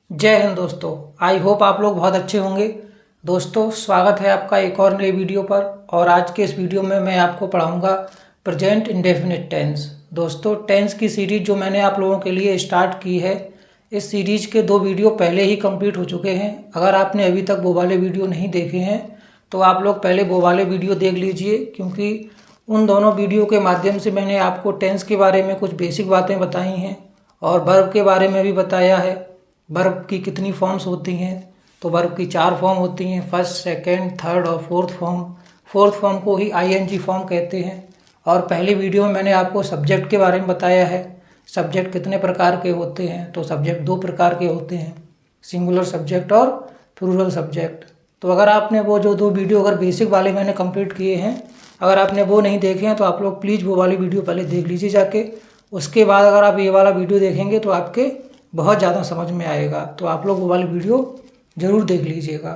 जय हिंद दोस्तों। I hope आप लोग बहुत अच्छे होंगे। दोस्तों, स्वागत है आपका एक और नई वीडियो पर। और आज के इस वीडियो में मैं आपको पढ़ाऊंगा प्रेजेंट इंडेफिनिट टेंस। दोस्तों, टेंस की सीरीज जो मैंने आप लोगों के लिए स्टार्ट की है, इस सीरीज के 2 वीडियो पहले ही कंप्लीट हो चुके हैं। अगर आपने अभी तक वो वाले वीडियो नहीं देखे हैं तो आप लोग पहले वो वाले वीडियो देख लीजिए, क्योंकि उन दोनों वीडियो के माध्यम से मैंने आपको टेंस के बारे में कुछ बेसिक बातें बताई हैं और वर्ब के बारे में भी बताया है। वर्ब की कितनी फॉर्म्स होती हैं, तो वर्ब की 4 फॉर्म होती हैं, फर्स्ट, सेकंड, थर्ड और फोर्थ फॉर्म। फोर्थ फॉर्म को ही आईएनजी फॉर्म कहते हैं। और पहले वीडियो में मैंने आपको सब्जेक्ट के बारे में बताया है। सब्जेक्ट कितने प्रकार के होते हैं, तो सब्जेक्ट 2 प्रकार के होते हैं, सिंगुलर सब्जेक्ट और प्लूरल सब्जेक्ट। तो अगर आपने वो जो 2 वीडियो अगर बेसिक वाले मैंने कंप्लीट किए हैं, अगर आपने वो नहीं देखे हैं तो आप लोग प्लीज़ वो वाली वीडियो पहले देख लीजिए जाके। उसके बाद अगर आप ये वाला वीडियो देखेंगे तो आपके बहुत ज़्यादा समझ में आएगा। तो आप लोग वो वाली वीडियो ज़रूर देख लीजिएगा।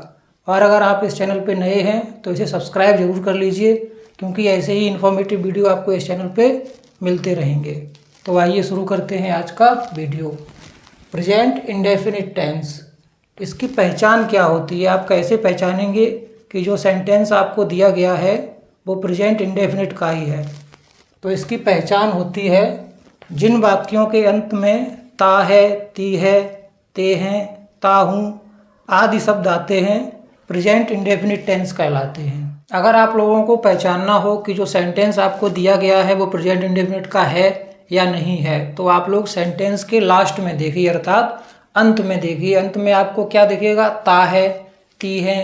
और अगर आप इस चैनल पे नए हैं तो इसे सब्सक्राइब ज़रूर कर लीजिए, क्योंकि ऐसे ही इन्फॉर्मेटिव वीडियो आपको इस चैनल पे मिलते रहेंगे। तो आइए शुरू करते हैं आज का वीडियो। प्रेजेंट इंडेफिनिट टेंस, इसकी पहचान क्या होती है, आप कैसे पहचानेंगे कि जो सेंटेंस आपको दिया गया है वो प्रेजेंट इंडेफिनिट का ही है। तो इसकी पहचान होती है जिन वाक्यों के अंत में ता है, ती है, ते हैं, ता हूँ आदि शब्द आते हैं, प्रेजेंट इंडेफिनिट टेंस कहलाते हैं। अगर आप लोगों को पहचानना हो कि जो सेंटेंस आपको दिया गया है वो प्रेजेंट इंडेफिनिट का है या नहीं है, तो आप लोग सेंटेंस के लास्ट में देखिए, अर्थात अंत में देखिए। अंत में आपको क्या दिखेगा? ता है, ती है,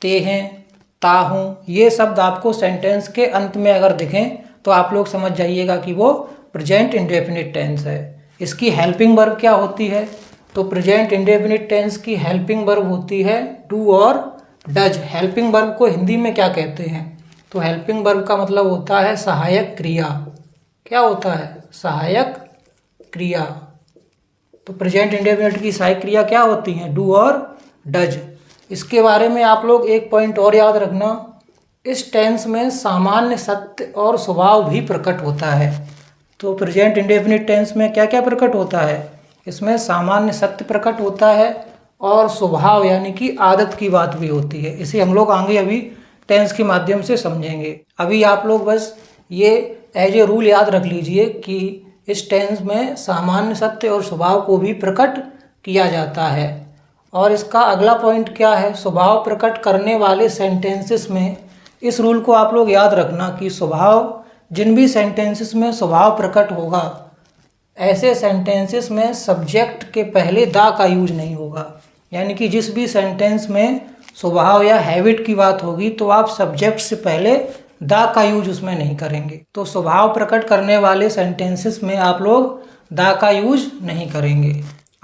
ते हैं, ता हूँ। ये शब्द आपको सेंटेंस के अंत में अगर दिखें तो आप लोग समझ जाइएगा कि वो प्रेजेंट इंडेफिनिट टेंस है। इसकी हेल्पिंग वर्ब क्या होती है? तो प्रेजेंट इंडेफिनिट टेंस की हेल्पिंग वर्ब होती है डू और डज। हेल्पिंग वर्ब को हिंदी में क्या कहते हैं? तो हेल्पिंग वर्ब का मतलब होता है सहायक क्रिया। क्या होता है? सहायक क्रिया। तो प्रेजेंट इंडेफिनिट की सहायक क्रिया क्या होती हैं? डू और डज। इसके बारे में आप लोग एक पॉइंट और याद रखना, इस टेंस में सामान्य सत्य और स्वभाव भी प्रकट होता है। तो प्रेजेंट इंडेफिनिट टेंस में क्या क्या प्रकट होता है? इसमें सामान्य सत्य प्रकट होता है और स्वभाव यानी कि आदत की बात भी होती है। इसे हम लोग आगे अभी टेंस के माध्यम से समझेंगे। अभी आप लोग बस ये एज ए रूल याद रख लीजिए कि इस टेंस में सामान्य सत्य और स्वभाव को भी प्रकट किया जाता है। और इसका अगला पॉइंट क्या है? स्वभाव प्रकट करने वाले सेंटेंसेस में इस रूल को आप लोग याद रखना कि स्वभाव, जिन भी सेंटेंसेस में स्वभाव प्रकट होगा, ऐसे सेंटेंसेस में सब्जेक्ट के पहले दा का यूज नहीं होगा। यानी कि जिस भी सेंटेंस में स्वभाव या हैबिट की बात होगी तो आप सब्जेक्ट से पहले दा का यूज उसमें नहीं करेंगे। तो स्वभाव प्रकट करने वाले सेंटेंसेस में आप लोग दा का यूज नहीं करेंगे।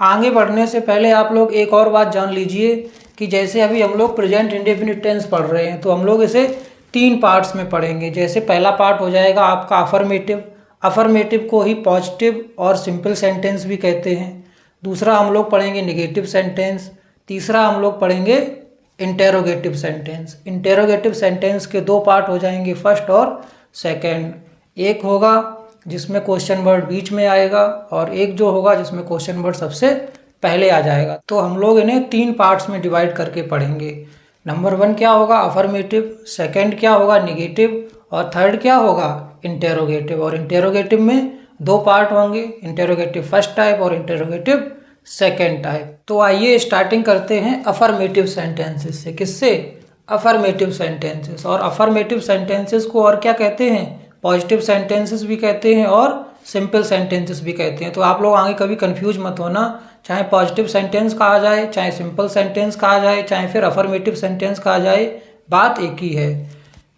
आगे बढ़ने से पहले आप लोग एक और बात जान लीजिए कि जैसे अभी हम लोग प्रेजेंट इंडेफिनिट टेंस पढ़ रहे हैं तो हम लोग इसे 3 पार्ट्स में पढ़ेंगे। जैसे पहला पार्ट हो जाएगा आपका अफर्मेटिव। अफर्मेटिव को ही पॉजिटिव और सिंपल सेंटेंस भी कहते हैं। दूसरा हम लोग पढ़ेंगे नेगेटिव सेंटेंस। तीसरा हम लोग पढ़ेंगे इंटेरोगेटिव सेंटेंस। इंटेरोगेटिव सेंटेंस के 2 पार्ट हो जाएंगे, फर्स्ट और सेकंड। एक होगा जिसमें क्वेश्चन वर्ड बीच में आएगा और एक जो होगा जिसमें क्वेश्चन वर्ड सबसे पहले आ जाएगा। तो हम लोग इन्हें 3 पार्ट्स में डिवाइड करके पढ़ेंगे। नंबर 1 क्या होगा? अफर्मेटिव। सेकंड क्या होगा? नेगेटिव। और थर्ड क्या होगा? इंटेरोगेटिव। और इंटेरोगेटिव में 2 पार्ट होंगे, इंटेरोगेटिव फर्स्ट टाइप और इंटेरोगेटिव सेकंड टाइप। तो आइए स्टार्टिंग करते हैं अफर्मेटिव सेंटेंसेस से। किससे? Affirmative sentences. और अफर्मेटिव सेंटेंसेस को और क्या कहते हैं? पॉजिटिव सेंटेंसेस भी कहते हैं और सिंपल सेंटेंसेस भी कहते हैं। तो आप लोग आगे कभी कंफ्यूज मत होना, चाहे पॉजिटिव सेंटेंस कहा जाए, चाहे सिंपल सेंटेंस कहा जाए, चाहे फिर अफर्मेटिव सेंटेंस कहा जाए, बात एक ही है।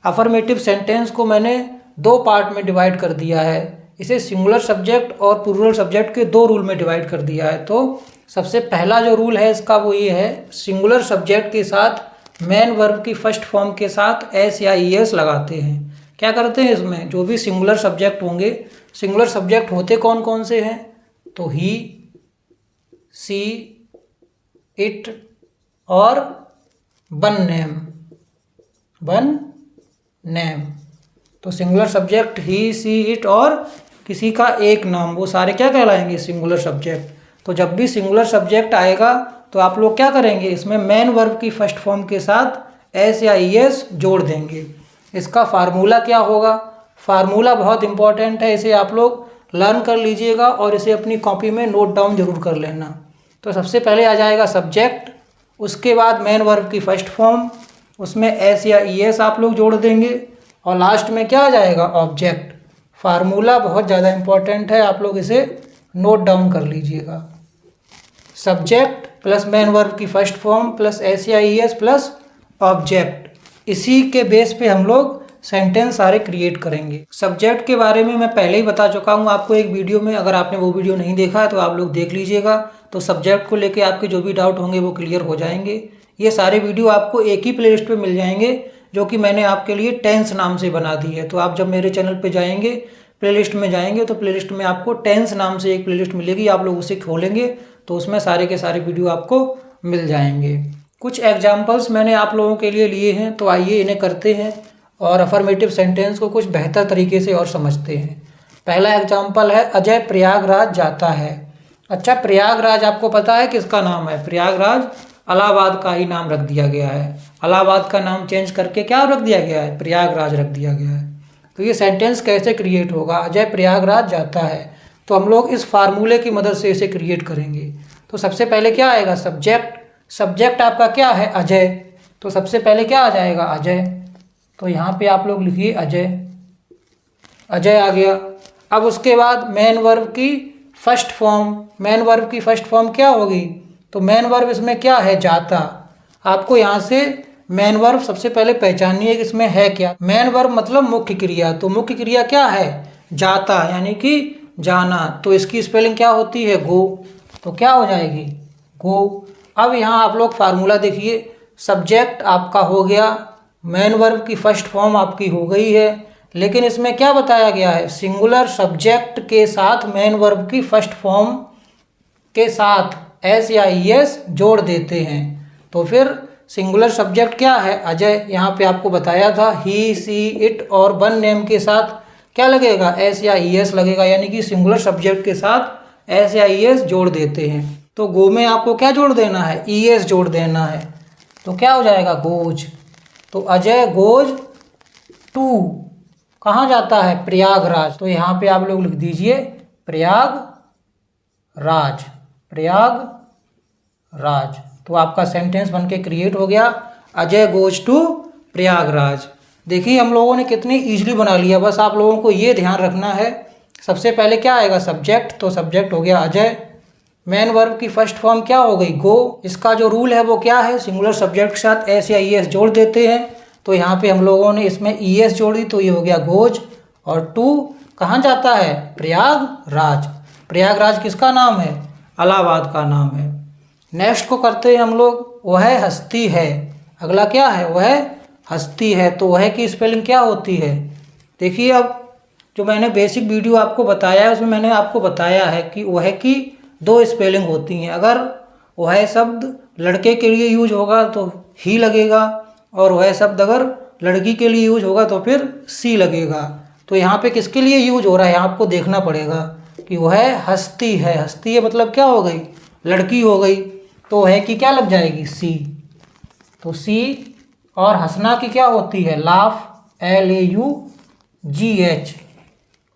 अफर्मेटिव सेंटेंस को मैंने 2 पार्ट में डिवाइड कर दिया है। इसे सिंगुलर सब्जेक्ट और प्लूरल सब्जेक्ट के 2 रूल में डिवाइड कर दिया है। तो सबसे पहला जो रूल है इसका वो ये है, सिंगुलर सब्जेक्ट के साथ मेन वर्ब की फर्स्ट फॉर्म के साथ एस या ईएस लगाते हैं। क्या करते हैं? इसमें जो भी सिंगुलर सब्जेक्ट होंगे, सिंगुलर सब्जेक्ट होते कौन कौन से हैं? तो ही, सी, इट और वन नेम। One name. तो singular subject he, she, it और किसी का एक नाम, वो सारे क्या कहलाएंगे? Singular subject. तो जब भी सिंगुलर सब्जेक्ट आएगा तो आप लोग क्या करेंगे, इसमें मेन वर्ब की फर्स्ट फॉर्म के साथ एस या ई एस जोड़ देंगे। इसका फार्मूला क्या होगा, फार्मूला बहुत इंपॉर्टेंट है, इसे आप लोग लर्न कर लीजिएगा और इसे अपनी कॉपी में नोट डाउन जरूर कर लेना। तो सबसे पहले आ जाएगा सब्जेक्ट, उसके बाद मेन वर्ब की फर्स्ट फॉर्म, उसमें एस या ई एस आप लोग जोड़ देंगे और लास्ट में क्या आ जाएगा, ऑब्जेक्ट। फार्मूला बहुत ज़्यादा इंपॉर्टेंट है, आप लोग इसे नोट डाउन कर लीजिएगा। सब्जेक्ट प्लस मेन वर्ब की फर्स्ट फॉर्म प्लस एस या ई एस प्लस ऑब्जेक्ट, इसी के बेस पे हम लोग सेंटेंस सारे क्रिएट करेंगे। सब्जेक्ट के बारे में मैं पहले ही बता चुका हूँ आपको एक वीडियो में, अगर आपने वो वीडियो नहीं देखा है तो आप लोग देख लीजिएगा। तो सब्जेक्ट को लेके आपके जो भी डाउट होंगे वो क्लियर हो जाएंगे। ये सारे वीडियो आपको एक ही प्लेलिस्ट पे मिल जाएंगे, जो कि मैंने आपके लिए टेंस नाम से बना दी है। तो आप जब मेरे चैनल पे जाएंगे, प्लेलिस्ट में जाएंगे, तो प्लेलिस्ट में आपको टेंस नाम से एक प्लेलिस्ट मिलेगी, आप लोग उसे खोलेंगे तो उसमें सारे के सारे वीडियो आपको मिल जाएंगे। कुछ एग्जाम्पल्स मैंने आप लोगों के लिए लिए हैं, तो आइए इन्हें करते हैं और अफर्मेटिव सेंटेंस को कुछ बेहतर तरीके से और समझते हैं। पहला एग्जाम्पल है, अजय प्रयागराज जाता है। अच्छा, प्रयागराज आपको पता है किसका नाम है? प्रयागराज इलाहाबाद का ही नाम रख दिया गया है। इलाहाबाद का नाम चेंज करके क्या रख दिया गया है? प्रयागराज रख दिया गया है। तो ये सेंटेंस कैसे क्रिएट होगा? अजय प्रयागराज जाता है, तो हम लोग इस फार्मूले की मदद से इसे क्रिएट करेंगे। तो सबसे पहले क्या आएगा? सब्जेक्ट। सब्जेक्ट आपका क्या है? अजय। तो सबसे पहले क्या आ जाएगा? अजय। तो यहाँ पे आप लोग लिखिए अजय। अजय आ गया। अब उसके बाद मेन वर्ब की फर्स्ट फॉर्म। मेन वर्ब की फर्स्ट फॉर्म क्या होगी? तो मेन वर्ब इसमें क्या है? जाता। आपको यहाँ से मेन वर्ब सबसे पहले पहचानिए है कि इसमें है क्या। मेन वर्ब मतलब मुख्य क्रिया, तो मुख्य क्रिया क्या है? जाता, यानी कि जाना। तो इसकी स्पेलिंग क्या होती है? गो। तो क्या हो जाएगी? गो। अब यहाँ आप लोग फार्मूला देखिए, सब्जेक्ट आपका हो गया, मेन वर्ब की फर्स्ट फॉर्म आपकी हो गई है, लेकिन इसमें क्या बताया गया है? सिंगुलर सब्जेक्ट के साथ मेन वर्ब की फर्स्ट फॉर्म के साथ एस या ई एस जोड़ देते हैं। तो फिर सिंगुलर सब्जेक्ट क्या है? अजय। यहाँ पे आपको बताया था ही, सी, इट और वन नेम के साथ क्या लगेगा? एस या ई एस लगेगा, यानी कि सिंगुलर सब्जेक्ट के साथ एस या ई एस जोड़ देते हैं। तो गो में आपको क्या जोड़ देना है? ई एस जोड़ देना है। तो क्या हो जाएगा? गोज। तो अजय गोज टू, कहाँ जाता है? प्रयागराज। तो यहाँ पे आप लोग लिख दीजिए प्रयागराज। प्रयागराज। तो आपका सेंटेंस बनके क्रिएट हो गया, अजय गोज टू प्रयागराज। देखिए हम लोगों ने कितनी इजीली बना लिया। बस आप लोगों को ये ध्यान रखना है, सबसे पहले क्या आएगा? सब्जेक्ट। तो सब्जेक्ट हो गया अजय। मेन वर्ब की फर्स्ट फॉर्म क्या हो गई? गो। इसका जो रूल है वो क्या है? सिंगुलर सब्जेक्ट के साथ एस या ई एस जोड़ देते हैं। तो यहाँ पे हम लोगों ने इसमें ई एस जोड़ दी, तो ये हो गया गोज। और टू कहाँ जाता है? प्रयागराज। प्रयागराज किसका नाम है? इलाहाबाद का नाम है। नेक्स्ट को करते हैं हम लोग, वह हस्ती है। अगला क्या है? वह हस्ती है। तो वह की स्पेलिंग क्या होती है? देखिए अब जो मैंने बेसिक वीडियो आपको बताया है उसमें मैंने आपको बताया है कि वह की दो स्पेलिंग होती हैं। अगर वह शब्द लड़के के लिए यूज होगा तो ही लगेगा, और वह शब्द अगर लड़की के लिए यूज होगा तो फिर सी लगेगा। तो यहाँ पे किसके लिए यूज हो रहा है आपको देखना पड़ेगा कि वह हस्ती है। हस्ती है मतलब क्या हो गई? लड़की हो गई। तो वह की क्या लग जाएगी? सी। तो सी। और हंसना की क्या होती है? Laugh, LAUGH।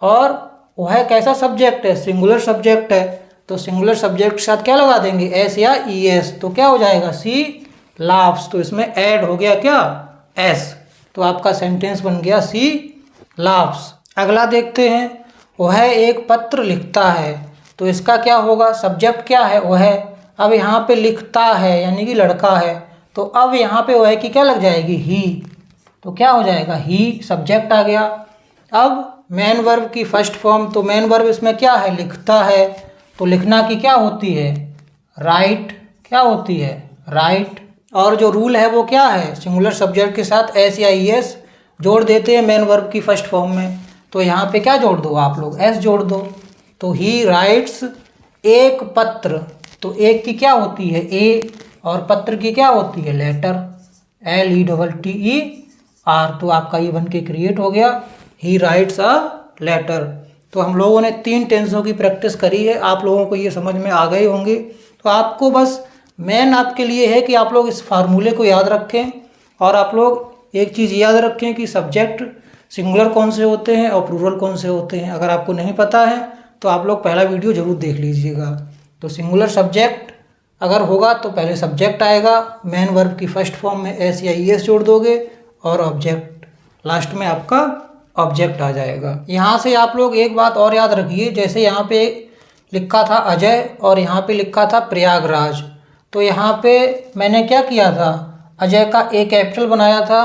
और वह कैसा सब्जेक्ट है? सिंगुलर सब्जेक्ट है। तो सिंगुलर सब्जेक्ट के साथ क्या लगा देंगे? एस या ई एस। तो क्या हो जाएगा? सी लाफ्स। तो इसमें ऐड हो गया क्या? एस। तो आपका सेंटेंस बन गया सी लाफ्स। अगला देखते हैं, वह एक पत्र लिखता है। तो इसका क्या होगा? सब्जेक्ट क्या है? वह। अब यहाँ पे लिखता है यानी कि लड़का है, तो अब यहाँ पे वह की क्या लग जाएगी? ही। तो क्या हो जाएगा? ही सब्जेक्ट आ गया। अब मेन वर्ब की फर्स्ट फॉर्म। तो मेन वर्ब इसमें क्या है? लिखता है। तो लिखना की क्या होती है? राइट। क्या होती है? राइट। और जो रूल है वो क्या है? सिंगुलर सब्जेक्ट के साथ एस या ई एस जोड़ देते हैं मेन वर्ब की फर्स्ट फॉर्म में। तो यहाँ पे क्या जोड़ दो आप लोग? एस जोड़ दो। तो ही राइट्स एक पत्र। तो एक की क्या होती है? ए। और पत्र की क्या होती है? Letter, LETTER। तो आपका ये बन के क्रिएट हो गया, ही राइट्स अ लेटर। तो हम लोगों ने 3 टेंसों की प्रैक्टिस करी है, आप लोगों को ये समझ में आ गए होंगे। तो आपको बस मेन आपके लिए है कि आप लोग इस फार्मूले को याद रखें और आप लोग एक चीज़ याद रखें कि सब्जेक्ट सिंगुलर कौन से होते हैं और प्लूरल कौन से होते हैं। अगर आपको नहीं पता है तो आप लोग पहला वीडियो ज़रूर देख लीजिएगा। तो सिंगुलर सब्जेक्ट अगर होगा तो पहले सब्जेक्ट आएगा, मेन वर्ब की फर्स्ट फॉर्म में एस या ई एस जोड़ दोगे और ऑब्जेक्ट लास्ट में आपका ऑब्जेक्ट आ जाएगा। यहाँ से आप लोग एक बात और याद रखिए, जैसे यहाँ पे लिखा था अजय और यहाँ पे लिखा था प्रयागराज, तो यहाँ पे मैंने क्या किया था, अजय का ए कैपिटल बनाया था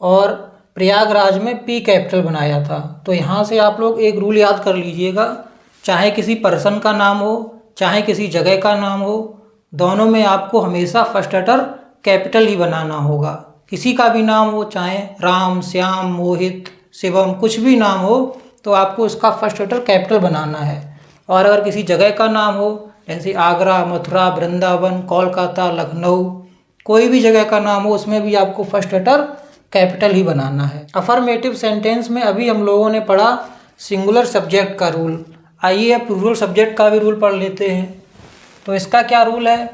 और प्रयागराज में पी कैपिटल बनाया था। तो यहाँ से आप लोग एक रूल याद कर लीजिएगा, चाहे किसी पर्सन का नाम हो चाहे किसी जगह का नाम हो, दोनों में आपको हमेशा फर्स्ट लेटर कैपिटल ही बनाना होगा। किसी का भी नाम हो, चाहे राम, श्याम, मोहित, शिवम, कुछ भी नाम हो तो आपको उसका फर्स्ट लेटर कैपिटल बनाना है। और अगर किसी जगह का नाम हो जैसे आगरा, मथुरा, वृंदावन, कोलकाता, लखनऊ, कोई भी जगह का नाम हो उसमें भी आपको फर्स्ट लेटर कैपिटल ही बनाना है। अफर्मेटिव सेंटेंस में अभी हम लोगों ने पढ़ा सिंगुलर सब्जेक्ट का रूल। आइए अब प्लूरल सब्जेक्ट का भी रूल पढ़ लेते हैं। तो इसका क्या रूल है,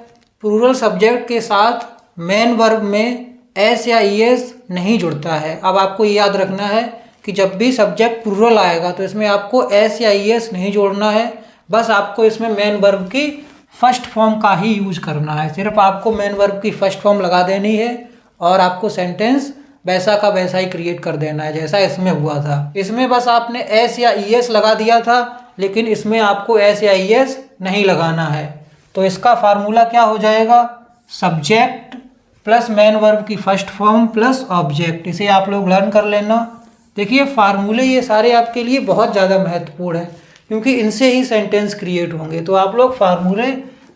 प्लूरल सब्जेक्ट के साथ मेन वर्ब में एस या ई एस नहीं जुड़ता है। अब आपको ये याद रखना है कि जब भी सब्जेक्ट प्लूरल आएगा तो इसमें आपको एस या ई एस नहीं जोड़ना है, बस आपको इसमें मेन वर्ब की फर्स्ट फॉर्म का ही यूज करना है। सिर्फ आपको मेन वर्ब की फर्स्ट फॉर्म लगा देनी है और आपको सेंटेंस वैसा का वैसा ही क्रिएट कर देना है जैसा इसमें हुआ था। इसमें बस आपने एस या ई एस लगा दिया था, लेकिन इसमें आपको एस या ई एस नहीं लगाना है। तो इसका फार्मूला क्या हो जाएगा, सब्जेक्ट प्लस मेन वर्ब की फर्स्ट फॉर्म प्लस ऑब्जेक्ट। इसे आप लोग लर्न कर लेना। देखिए फार्मूले ये सारे आपके लिए बहुत ज़्यादा महत्वपूर्ण हैं क्योंकि इनसे ही सेंटेंस क्रिएट होंगे। तो आप लोग फार्मूले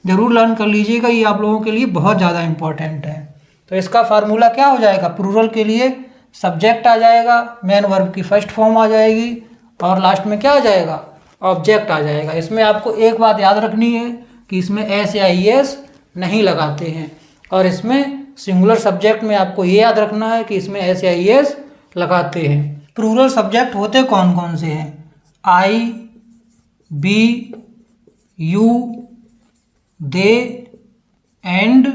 ज़रूर लर्न कर लीजिएगा, ये आप लोगों के लिए बहुत ज़्यादा इंपॉर्टेंट है। तो इसका फार्मूला क्या हो जाएगा, प्लूरल के लिए सब्जेक्ट आ जाएगा, मेन वर्ब की फर्स्ट फॉर्म आ जाएगी और लास्ट में क्या आ जाएगा, ऑब्जेक्ट आ जाएगा। इसमें आपको एक बात याद रखनी है कि इसमें एस या ई एस नहीं लगाते हैं और इसमें सिंगुलर सब्जेक्ट में आपको ये याद रखना है कि इसमें एस या ई एस लगाते हैं। प्लूरल सब्जेक्ट होते कौन कौन से हैं, I, we, you, they, and,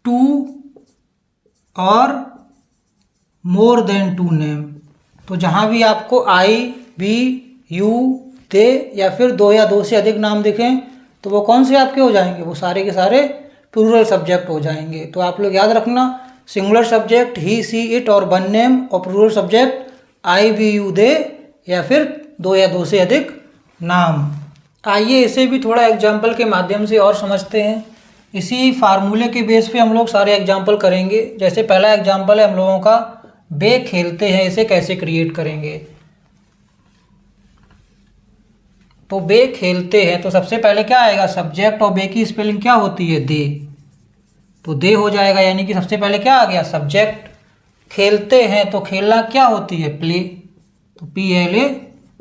two और मोर देन टू नेम। तो जहाँ भी आपको आई, बी, यू, दे या फिर दो या दो से अधिक नाम दिखें तो वो कौन से आपके हो जाएंगे, वो सारे के सारे प्लूरल सब्जेक्ट हो जाएंगे। तो आप लोग याद रखना, singular subject he, she, it और वन नेम, और plural subject I, we, you, they या फिर दो या दो से अधिक नाम। आइए इसे भी थोड़ा एग्जाम्पल के माध्यम से और समझते हैं। इसी फार्मूले के बेस पे हम लोग सारे एग्जाम्पल करेंगे। जैसे पहला एग्जाम्पल है हम लोगों का बे खेलते हैं, इसे कैसे क्रिएट करेंगे। तो बे खेलते हैं तो सबसे पहले क्या आएगा, सब्जेक्ट, और बे की स्पेलिंग क्या होती है, दे, तो दे हो जाएगा। यानी कि सबसे पहले क्या आ गया, सब्जेक्ट। खेलते हैं तो खेलना क्या होती है, प्ले, तो पी एल ए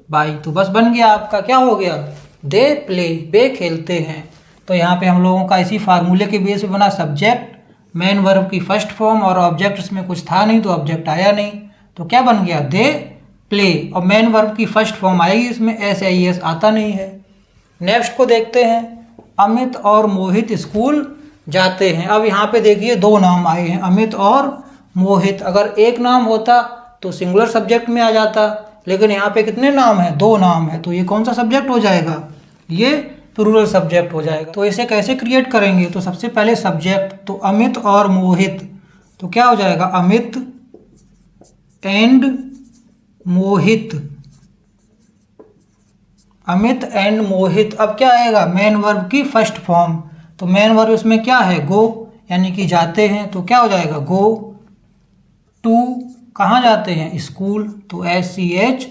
बाई, तो बस बन गया आपका, क्या हो गया, दे प्ले, बे खेलते हैं। तो यहाँ पे हम लोगों का इसी फार्मूले के बेस पे बना सब्जेक्ट, मेन वर्ब की फर्स्ट फॉर्म और ऑब्जेक्ट इसमें कुछ था नहीं तो ऑब्जेक्ट आया नहीं, तो क्या बन गया, दे प्ले, और मेन वर्ब की फर्स्ट फॉर्म आएगी, इसमें एस या ई एस आता नहीं है। नेक्स्ट को देखते हैं, अमित और मोहित स्कूल जाते हैं। अब यहाँ पे देखिए दो नाम आए हैं, अमित और मोहित। अगर एक नाम होता तो सिंगुलर सब्जेक्ट में आ जाता, लेकिन यहाँ पे कितने नाम हैं, दो नाम है, तो ये कौन सा सब्जेक्ट हो जाएगा, ये प्लूरल सब्जेक्ट हो जाएगा। तो इसे कैसे क्रिएट करेंगे, तो सबसे पहले सब्जेक्ट, तो अमित और मोहित, तो क्या हो जाएगा, अमित एंड मोहित, अमित एंड मोहित। अब क्या आएगा, मेन वर्ब की फर्स्ट फॉर्म, तो मेन वर्ब इसमें क्या है, गो, यानी कि जाते हैं, तो क्या हो जाएगा, गो टू, कहाँ जाते हैं, स्कूल, तो SCHOOL,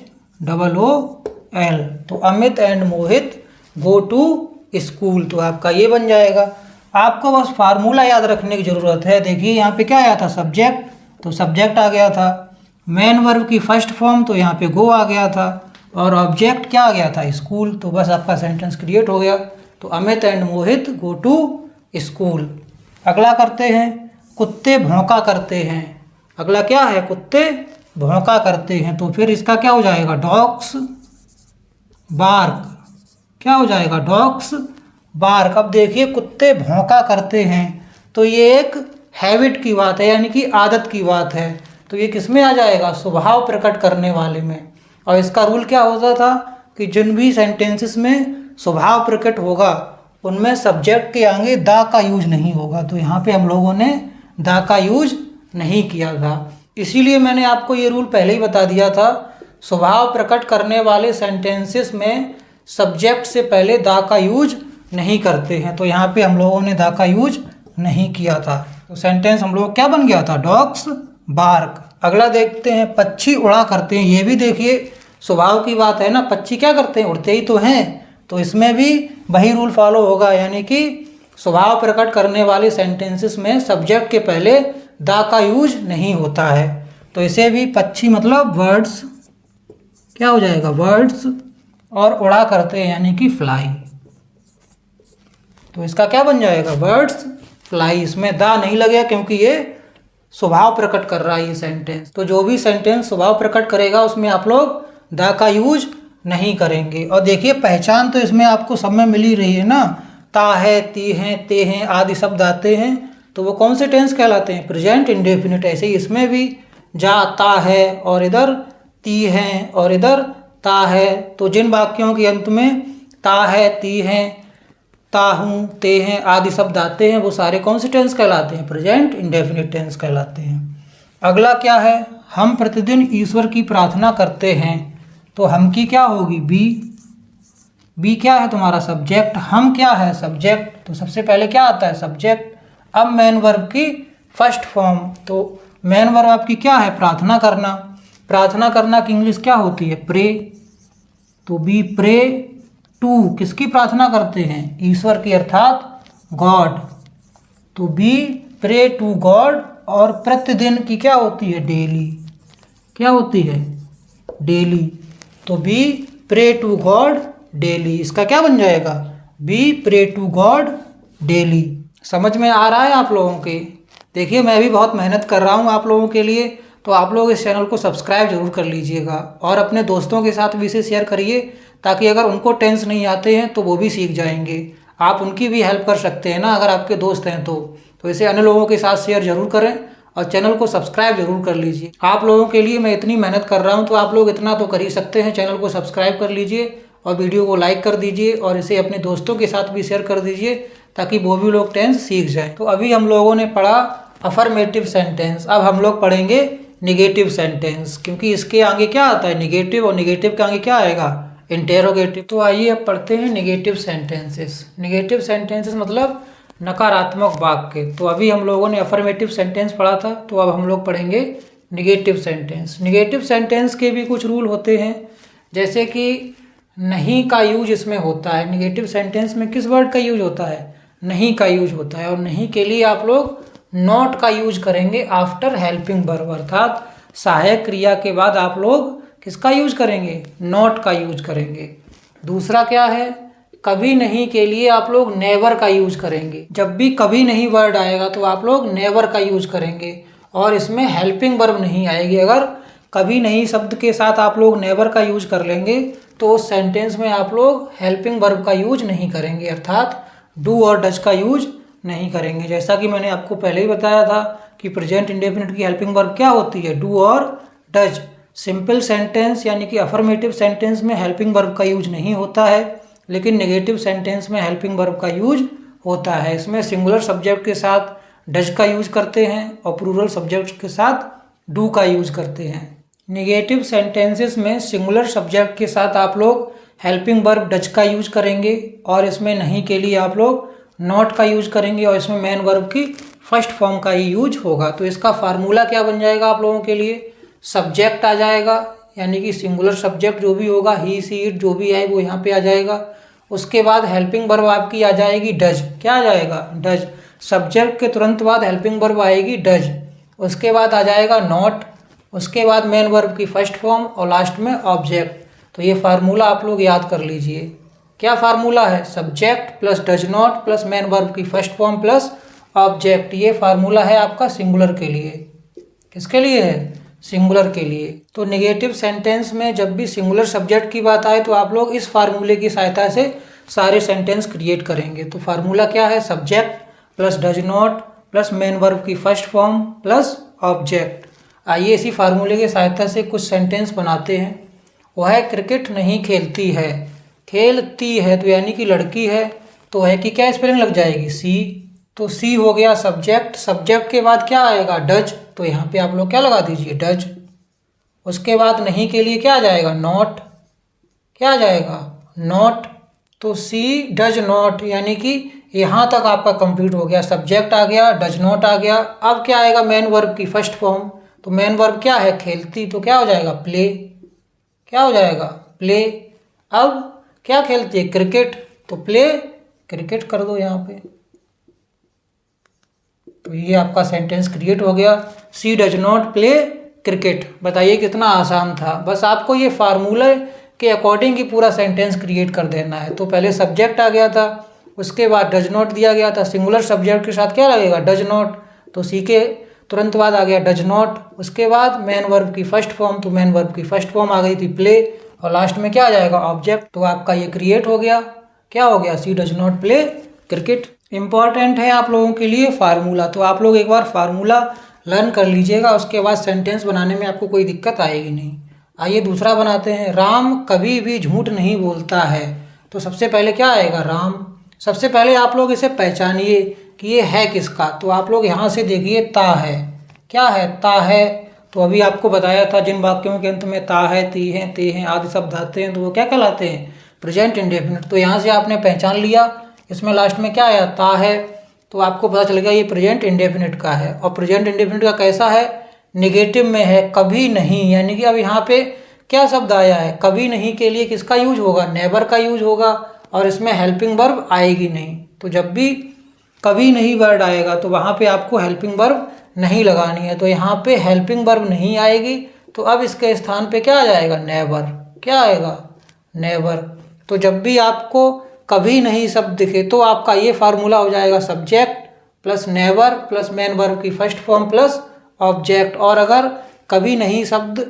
तो Amit and Mohit go to school, तो आपका ये बन जाएगा। आपको बस फार्मूला याद रखने की ज़रूरत है। देखिए यहाँ पे क्या आया था, सब्जेक्ट, तो सब्जेक्ट आ गया था, मेन वर्ब की फर्स्ट फॉर्म, तो यहाँ पे गो आ गया था, और ऑब्जेक्ट क्या आ गया था, स्कूल, तो बस आपका सेंटेंस क्रिएट हो गया। तो Amit and Mohit go to school. अगला करते हैं, कुत्ते भौंका करते हैं। अगला क्या है, कुत्ते भौंका करते हैं, तो फिर इसका क्या हो जाएगा, डॉग्स बार्क, क्या हो जाएगा, डॉग्स बार्क। अब देखिए कुत्ते भौंका करते हैं, तो ये एक हैबिट की बात है, यानी कि आदत की बात है। तो ये किस में आ जाएगा? स्वभाव प्रकट करने वाले में। और इसका रूल क्या होता था कि जिन भी सेंटेंसेस में स्वभाव प्रकट होगा उनमें सब्जेक्ट के आगे दा का यूज नहीं होगा। तो यहाँ पे हम लोगों ने दा का यूज नहीं किया था, इसीलिए मैंने आपको ये रूल पहले ही बता दिया था। स्वभाव प्रकट करने वाले सेंटेंसेस में सब्जेक्ट से पहले दा का यूज नहीं करते हैं, तो यहाँ पे हम लोगों ने दा का यूज नहीं किया था। तो सेंटेंस हम लोग क्या बन गया था? Dogs bark. अगला देखते हैं, पक्षी उड़ा करते हैं। ये भी देखिए स्वभाव की बात है ना, पक्षी क्या करते हैं? उड़ते ही तो हैं। तो इसमें भी वही रूल फॉलो होगा, यानी कि स्वभाव प्रकट करने वाले सेंटेंसेस में सब्जेक्ट के पहले दा का यूज नहीं होता है। तो इसे भी पक्षी मतलब वर्ड्स क्या हो जाएगा? वर्ड्स। और उड़ा करते हैं यानी कि फ्लाई, तो इसका क्या बन जाएगा? Words fly. इसमें दा नहीं लगेगा क्योंकि ये स्वभाव प्रकट कर रहा है ये सेंटेंस। तो जो भी सेंटेंस स्वभाव प्रकट करेगा उसमें आप लोग दा का यूज नहीं करेंगे। और देखिए पहचान तो इसमें आपको सब में मिल ही रही है ना, ता है, ती हैं, ते हैं आदि शब्द आते हैं, तो वो कौन से टेंस कहलाते हैं? Present indefinite. ऐसे ही इसमें भी जा ता है और इधर ती हैं और इधर ता है, तो जिन वाक्यों के अंत में ता है, ती हैं, ता हूँ, ते हैं आदि शब्द आते हैं वो सारे कौन से टेंस कहलाते हैं? प्रेजेंट इंडेफिनिट टेंस कहलाते हैं। अगला क्या है? हम प्रतिदिन ईश्वर की प्रार्थना करते हैं, तो हम की क्या होगी? बी। बी क्या है तुम्हारा? सब्जेक्ट। हम क्या है? सब्जेक्ट। तो सबसे पहले क्या आता है? सब्जेक्ट। अब मेन वर्ब की फर्स्ट फॉर्म, तो मेन वर्ब आपकी क्या है? प्रार्थना करना। प्रार्थना करना की इंग्लिश क्या होती है? प्रे। तो बी प्रे टू, किसकी प्रार्थना करते हैं? ईश्वर की, अर्थात गॉड। तो बी प्रे टू गॉड। और प्रतिदिन की क्या होती है? डेली। क्या होती है? डेली। तो be pray to God daily. इसका क्या बन जाएगा? Be pray to God daily. समझ में आ रहा है आप लोगों के? देखिए मैं भी बहुत मेहनत कर रहा हूँ आप लोगों के लिए, तो आप लोग इस चैनल को सब्सक्राइब जरूर कर लीजिएगा और अपने दोस्तों के साथ भी इसे शेयर करिए, ताकि अगर उनको टेंस नहीं आते हैं तो वो भी सीख जाएंगे। आप उनकी भी हेल्प कर सकते हैं ना, अगर आपके दोस्त हैं तो इसे अन्य लोगों के साथ शेयर जरूर करें और चैनल को सब्सक्राइब जरूर कर लीजिए। आप लोगों के लिए मैं इतनी मेहनत कर रहा हूँ, तो आप लोग इतना तो कर ही सकते हैं। चैनल को सब्सक्राइब कर लीजिए और वीडियो को लाइक कर दीजिए और इसे अपने दोस्तों के साथ भी शेयर कर दीजिए, ताकि वो भी लोग टेंस सीख जाएं। तो अभी हम लोगों ने पढ़ा अफर्मेटिव सेंटेंस, अब हम लोग पढ़ेंगे निगेटिव सेंटेंस, क्योंकि इसके आगे क्या आता है? निगेटिव। और निगेटिव के आगे क्या आएगा? इंटेरोगेटिव। तो आइए अब पढ़ते हैं निगेटिव सेंटेंसेस। निगेटिव सेंटेंसेस मतलब नकारात्मक वाक्य। तो अभी हम लोगों ने अफर्मेटिव सेंटेंस पढ़ा था, तो अब हम लोग पढ़ेंगे निगेटिव सेंटेंस। निगेटिव सेंटेंस के भी कुछ रूल होते हैं, जैसे कि नहीं का यूज इसमें होता है। निगेटिव सेंटेंस में किस वर्ड का यूज होता है? नहीं का यूज होता है। और नहीं के लिए आप लोग नॉट का यूज करेंगे आफ्टर हेल्पिंग वर्ब, अर्थात सहायक क्रिया के बाद आप लोग किसका यूज करेंगे? नॉट का यूज करेंगे। दूसरा क्या है? कभी नहीं के लिए आप लोग नेवर का यूज करेंगे। जब भी कभी नहीं वर्ड आएगा तो आप लोग नेवर का यूज करेंगे और इसमें हेल्पिंग वर्ब नहीं आएगी। अगर कभी नहीं शब्द के साथ आप लोग नेवर का यूज कर लेंगे तो उस सेंटेंस में आप लोग हेल्पिंग वर्ब का यूज नहीं करेंगे, अर्थात डू और डज का यूज नहीं करेंगे। जैसा कि मैंने आपको पहले ही बताया था कि प्रेजेंट इंडेफिनिट की हेल्पिंग वर्ब क्या होती है? डू और डज। सिंपल सेंटेंस यानी कि अफर्मेटिव सेंटेंस में हेल्पिंग वर्ब का यूज नहीं होता है, लेकिन नेगेटिव सेंटेंस में हेल्पिंग वर्ब का यूज होता है। इसमें सिंगुलर सब्जेक्ट के साथ डज का यूज करते हैं और प्लूरल सब्जेक्ट के साथ डू का यूज करते हैं। नेगेटिव सेंटेंसेस में सिंगुलर सब्जेक्ट के साथ आप लोग हेल्पिंग वर्ब डज का यूज करेंगे और इसमें नहीं के लिए आप लोग नॉट का यूज करेंगे और इसमें मेन वर्ब की फर्स्ट फॉर्म का ही यूज होगा। तो इसका फार्मूला क्या बन जाएगा आप लोगों के लिए? सब्जेक्ट आ जाएगा, यानी कि सिंगुलर सब्जेक्ट जो भी होगा, ही सी इट जो भी है वो यहाँ पे आ जाएगा। उसके बाद हेल्पिंग वर्ब आपकी आ जाएगी डज। क्या आ जाएगा? डज। सब्जेक्ट के तुरंत बाद हेल्पिंग वर्ब आएगी डज। उसके बाद आ जाएगा नॉट, उसके बाद मेन वर्ब की फर्स्ट फॉर्म और लास्ट में ऑब्जेक्ट। तो ये फार्मूला आप लोग याद कर लीजिए। क्या फार्मूला है? Subject plus does not plus main verb की फर्स्ट फॉर्म प्लस ऑब्जेक्ट। ये फार्मूला है आपका सिंगुलर के लिए। किसके लिए है? सिंगुलर के लिए। तो नेगेटिव सेंटेंस में जब भी सिंगुलर सब्जेक्ट की बात आए तो आप लोग इस फार्मूले की सहायता से सारे सेंटेंस क्रिएट करेंगे। तो फार्मूला क्या है, subject plus does not plus main verb की फर्स्ट फॉर्म प्लस ऑब्जेक्ट। आइए इसी फार्मूले की सहायता से कुछ सेंटेंस बनाते हैं। वह क्रिकेट नहीं खेलती है, खेलती है तो यानी कि लड़की है, तो है कि क्या स्पेलिंग लग जाएगी, सी। तो सी हो गया सब्जेक्ट। सब्जेक्ट के बाद क्या आएगा, डज, तो यहाँ पे आप लोग क्या लगा दीजिए, डज। उसके बाद नहीं के लिए क्या आ जाएगा, नॉट, क्या आ जाएगा, नॉट। तो सी डज नॉट, यानी कि यहाँ तक आपका कंप्लीट हो गया। सब्जेक्ट आ गया, डज नॉट आ गया। अब क्या आएगा, मेन वर्ब की फर्स्ट फॉर्म। तो मेन वर्ब क्या है, खेलती, तो क्या हो जाएगा, प्ले, क्या हो जाएगा, प्ले। अब क्या खेलती है, क्रिकेट, तो प्ले क्रिकेट कर दो यहाँ पे। तो ये आपका सेंटेंस क्रिएट हो गया, she does not play cricket. बताइए कितना आसान था। बस आपको ये फार्मूले के अकॉर्डिंग ही पूरा सेंटेंस क्रिएट कर देना है। तो पहले सब्जेक्ट आ गया था, उसके बाद डज नॉट दिया गया था, सिंगुलर सब्जेक्ट के साथ क्या लगेगा, डज नॉट। तो सी के तुरंत बाद आ गया डज नॉट। उसके बाद मेन वर्ब की फर्स्ट फॉर्म, तो मेन वर्ब की फर्स्ट फॉर्म आ गई थी प्ले, और लास्ट में क्या आ जाएगा, ऑब्जेक्ट। तो आपका ये क्रिएट हो गया, क्या हो गया, she does not play cricket. Important है आप लोगों के लिए फार्मूला, तो आप लोग एक बार फार्मूला लर्न कर लीजिएगा, उसके बाद सेंटेंस बनाने में आपको कोई दिक्कत आएगी नहीं। आइए दूसरा बनाते हैं। राम कभी भी झूठ नहीं बोलता है। तो सबसे पहले क्या आएगा, राम। सबसे पहले आप लोग इसे पहचानिए कि ये है किसका। तो आप लोग यहाँ से देखिए, ता है, क्या है, ता है। तो अभी आपको बताया था जिन वाक्यों के अंत में ता है, ती है, ते हैं आदि शब्द आते हैं तो वो क्या कहलाते हैं, प्रेजेंट इंडेफिनिट। तो यहाँ से आपने पहचान लिया, इसमें लास्ट में क्या आया, ता है, तो आपको पता चल गया ये प्रेजेंट इंडेफिनिट का है। और प्रेजेंट इंडेफिनिट का कैसा है, नेगेटिव में है, कभी नहीं। यानी कि अब यहाँ पे क्या शब्द आया है, कभी नहीं के लिए किसका यूज होगा, नेवर का यूज होगा, और इसमें हेल्पिंग वर्ब आएगी नहीं। तो जब भी कभी नहीं वर्ड आएगा तो वहाँ पे आपको हेल्पिंग वर्ब नहीं लगानी है। तो यहाँ पे हेल्पिंग वर्ब नहीं आएगी, तो अब इसके स्थान पे क्या आ जाएगा, नेवर, क्या आएगा, नेवर। तो जब भी आपको कभी नहीं शब्द दिखे तो आपका ये फार्मूला हो जाएगा, subject plus never plus main verb की फर्स्ट फॉर्म प्लस ऑब्जेक्ट। और अगर कभी नहीं शब्द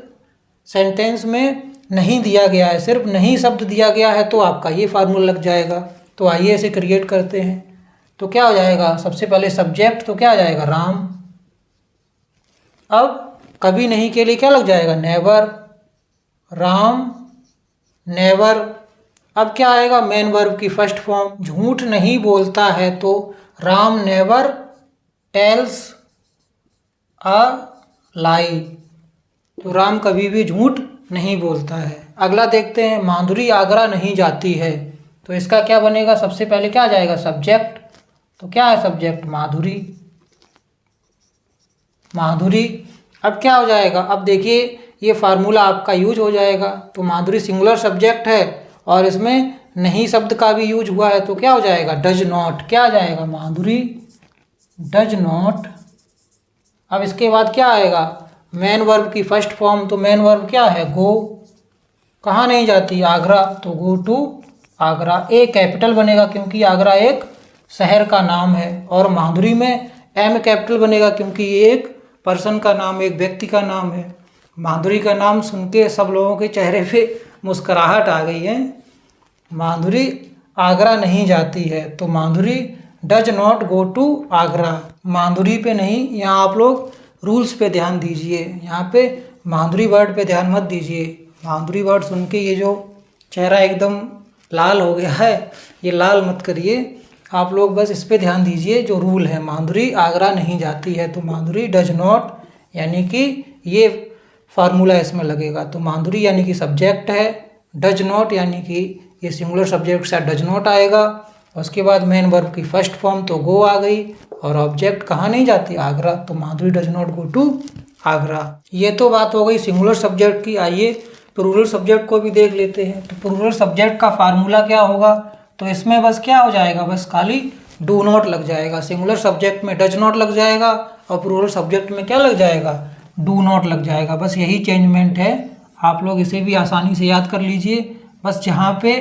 सेंटेंस में नहीं दिया गया है, सिर्फ नहीं शब्द दिया गया है, तो आपका ये फार्मूला लग जाएगा। तो आइए इसे क्रिएट करते हैं। तो क्या हो जाएगा, सबसे पहले सब्जेक्ट, तो क्या आ जाएगा, राम। अब कभी नहीं के लिए क्या लग जाएगा, नेवर, राम, नेवर। अब क्या आएगा, मेन वर्ब की फर्स्ट फॉर्म, झूठ नहीं बोलता है, तो राम नेवर टेल्स अ लाई। तो राम कभी भी झूठ नहीं बोलता है। अगला देखते हैं, माधुरी आगरा नहीं जाती है। तो इसका क्या बनेगा, सबसे पहले क्या आ जाएगा, सब्जेक्ट। तो क्या है सब्जेक्ट, माधुरी, माधुरी। अब क्या हो जाएगा, अब देखिए ये फार्मूला आपका यूज हो जाएगा। तो माधुरी सिंगुलर सब्जेक्ट है और इसमें नहीं शब्द का भी यूज हुआ है, तो क्या हो जाएगा, डज नॉट, क्या आ जाएगा, माधुरी डज नॉट। अब इसके बाद क्या आएगा, मेन वर्ब की फर्स्ट फॉर्म। तो मेन वर्ब क्या है, गो, कहाँ नहीं जाती, आगरा, तो go to Agra. A capital बनेगा क्योंकि आगरा एक शहर का नाम है, और माधुरी में एम कैपिटल बनेगा क्योंकि ये एक पर्सन का नाम, एक व्यक्ति का नाम है। माधुरी का नाम सुन के सब लोगों के चेहरे पे मुस्कुराहट आ गई है। माधुरी आगरा नहीं जाती है, तो Madhuri does not go to Agra. Madhuri पे नहीं, यहाँ आप लोग रूल्स पे ध्यान दीजिए। यहाँ पे माधुरी वर्ड पे ध्यान मत दीजिए। माधुरी वर्ड सुन के ये जो चेहरा एकदम लाल हो गया है, ये लाल मत करिए आप लोग, बस इस पे ध्यान दीजिए जो रूल है। माधुरी आगरा नहीं जाती है, तो माधुरी डज नॉट, यानी कि ये फार्मूला इसमें लगेगा। तो माधुरी यानी कि सब्जेक्ट है, डज नॉट यानी कि ये सिंगुलर सब्जेक्ट के साथ डज नॉट आएगा। उसके बाद मेन वर्ब की फर्स्ट फॉर्म तो गो आ गई, और ऑब्जेक्ट कहाँ नहीं जाती, आगरा, तो Madhuri does not go to Agra. ये तो बात हो गई सिंगुलर सब्जेक्ट की। आइए प्लूरल सब्जेक्ट को भी देख लेते हैं। तो प्लूरल सब्जेक्ट का फार्मूला क्या होगा, तो इसमें बस क्या हो जाएगा, बस खाली डू नॉट लग जाएगा। सिंगुलर सब्जेक्ट में डज नॉट लग जाएगा और प्लूरल सब्जेक्ट में क्या लग जाएगा, डू नॉट लग जाएगा। बस यही चेंजमेंट है, आप लोग इसे भी आसानी से याद कर लीजिए। बस जहाँ पे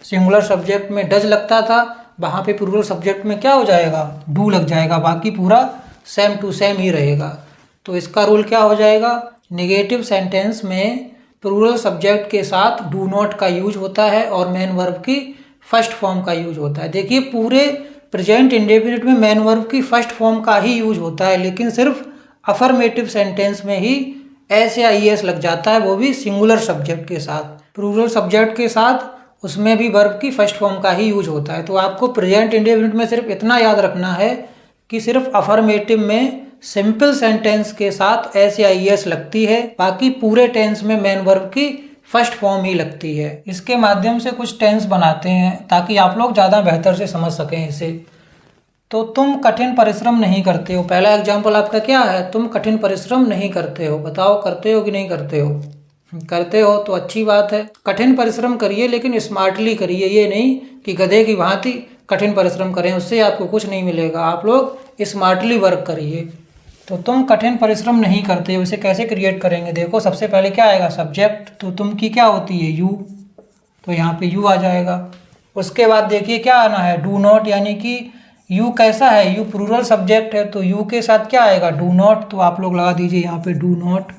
सिंगुलर सब्जेक्ट में डज लगता था, वहाँ पे प्लूरल सब्जेक्ट में क्या हो जाएगा, डू लग जाएगा। बाकी पूरा सेम टू सेम ही रहेगा। तो इसका रूल क्या हो जाएगा, नेगेटिव सेंटेंस में प्लूरल सब्जेक्ट के साथ डू नॉट का यूज होता है और मेन वर्ब की फर्स्ट फॉर्म का यूज होता है। देखिए पूरे प्रेजेंट इंडेफिनिट में मेन वर्ब की फर्स्ट फॉर्म का ही यूज होता है, लेकिन सिर्फ अफर्मेटिव सेंटेंस में ही एस या ई एस लग जाता है, वो भी सिंगुलर सब्जेक्ट के साथ। प्लूरल सब्जेक्ट के साथ उसमें भी वर्ब की फर्स्ट फॉर्म का ही यूज होता है। तो आपको प्रेजेंट इंडेफिनिट में सिर्फ इतना याद रखना है कि सिर्फ अफर्मेटिव में सिंपल सेंटेंस के साथ एस या ई एस लगती है, बाकी पूरे टेंस में मेन वर्ब की फर्स्ट फॉर्म ही लगती है। इसके माध्यम से कुछ टेंस बनाते हैं ताकि आप लोग ज़्यादा बेहतर से समझ सकें इसे। तो तुम कठिन परिश्रम नहीं करते हो, पहला एग्जाम्पल आपका क्या है, तुम कठिन परिश्रम नहीं करते हो। बताओ करते हो कि नहीं करते हो? करते हो तो अच्छी बात है। कठिन परिश्रम करिए लेकिन स्मार्टली करिए, ये नहीं कि गधे की भांति कठिन परिश्रम करें, उससे आपको कुछ नहीं मिलेगा। आप लोग स्मार्टली वर्क करिए। तो तुम कठिन परिश्रम नहीं करते हो, इसे कैसे क्रिएट करेंगे? देखो सबसे पहले क्या आएगा, सब्जेक्ट। तो तुम की क्या होती है, यू, तो यहाँ पे यू आ जाएगा। उसके बाद देखिए क्या आना है, डू नॉट, यानी कि यू कैसा है, यू प्लूरल सब्जेक्ट है, तो यू के साथ क्या आएगा, डू नॉट। तो आप लोग लगा दीजिए यहाँ पे डू नॉट।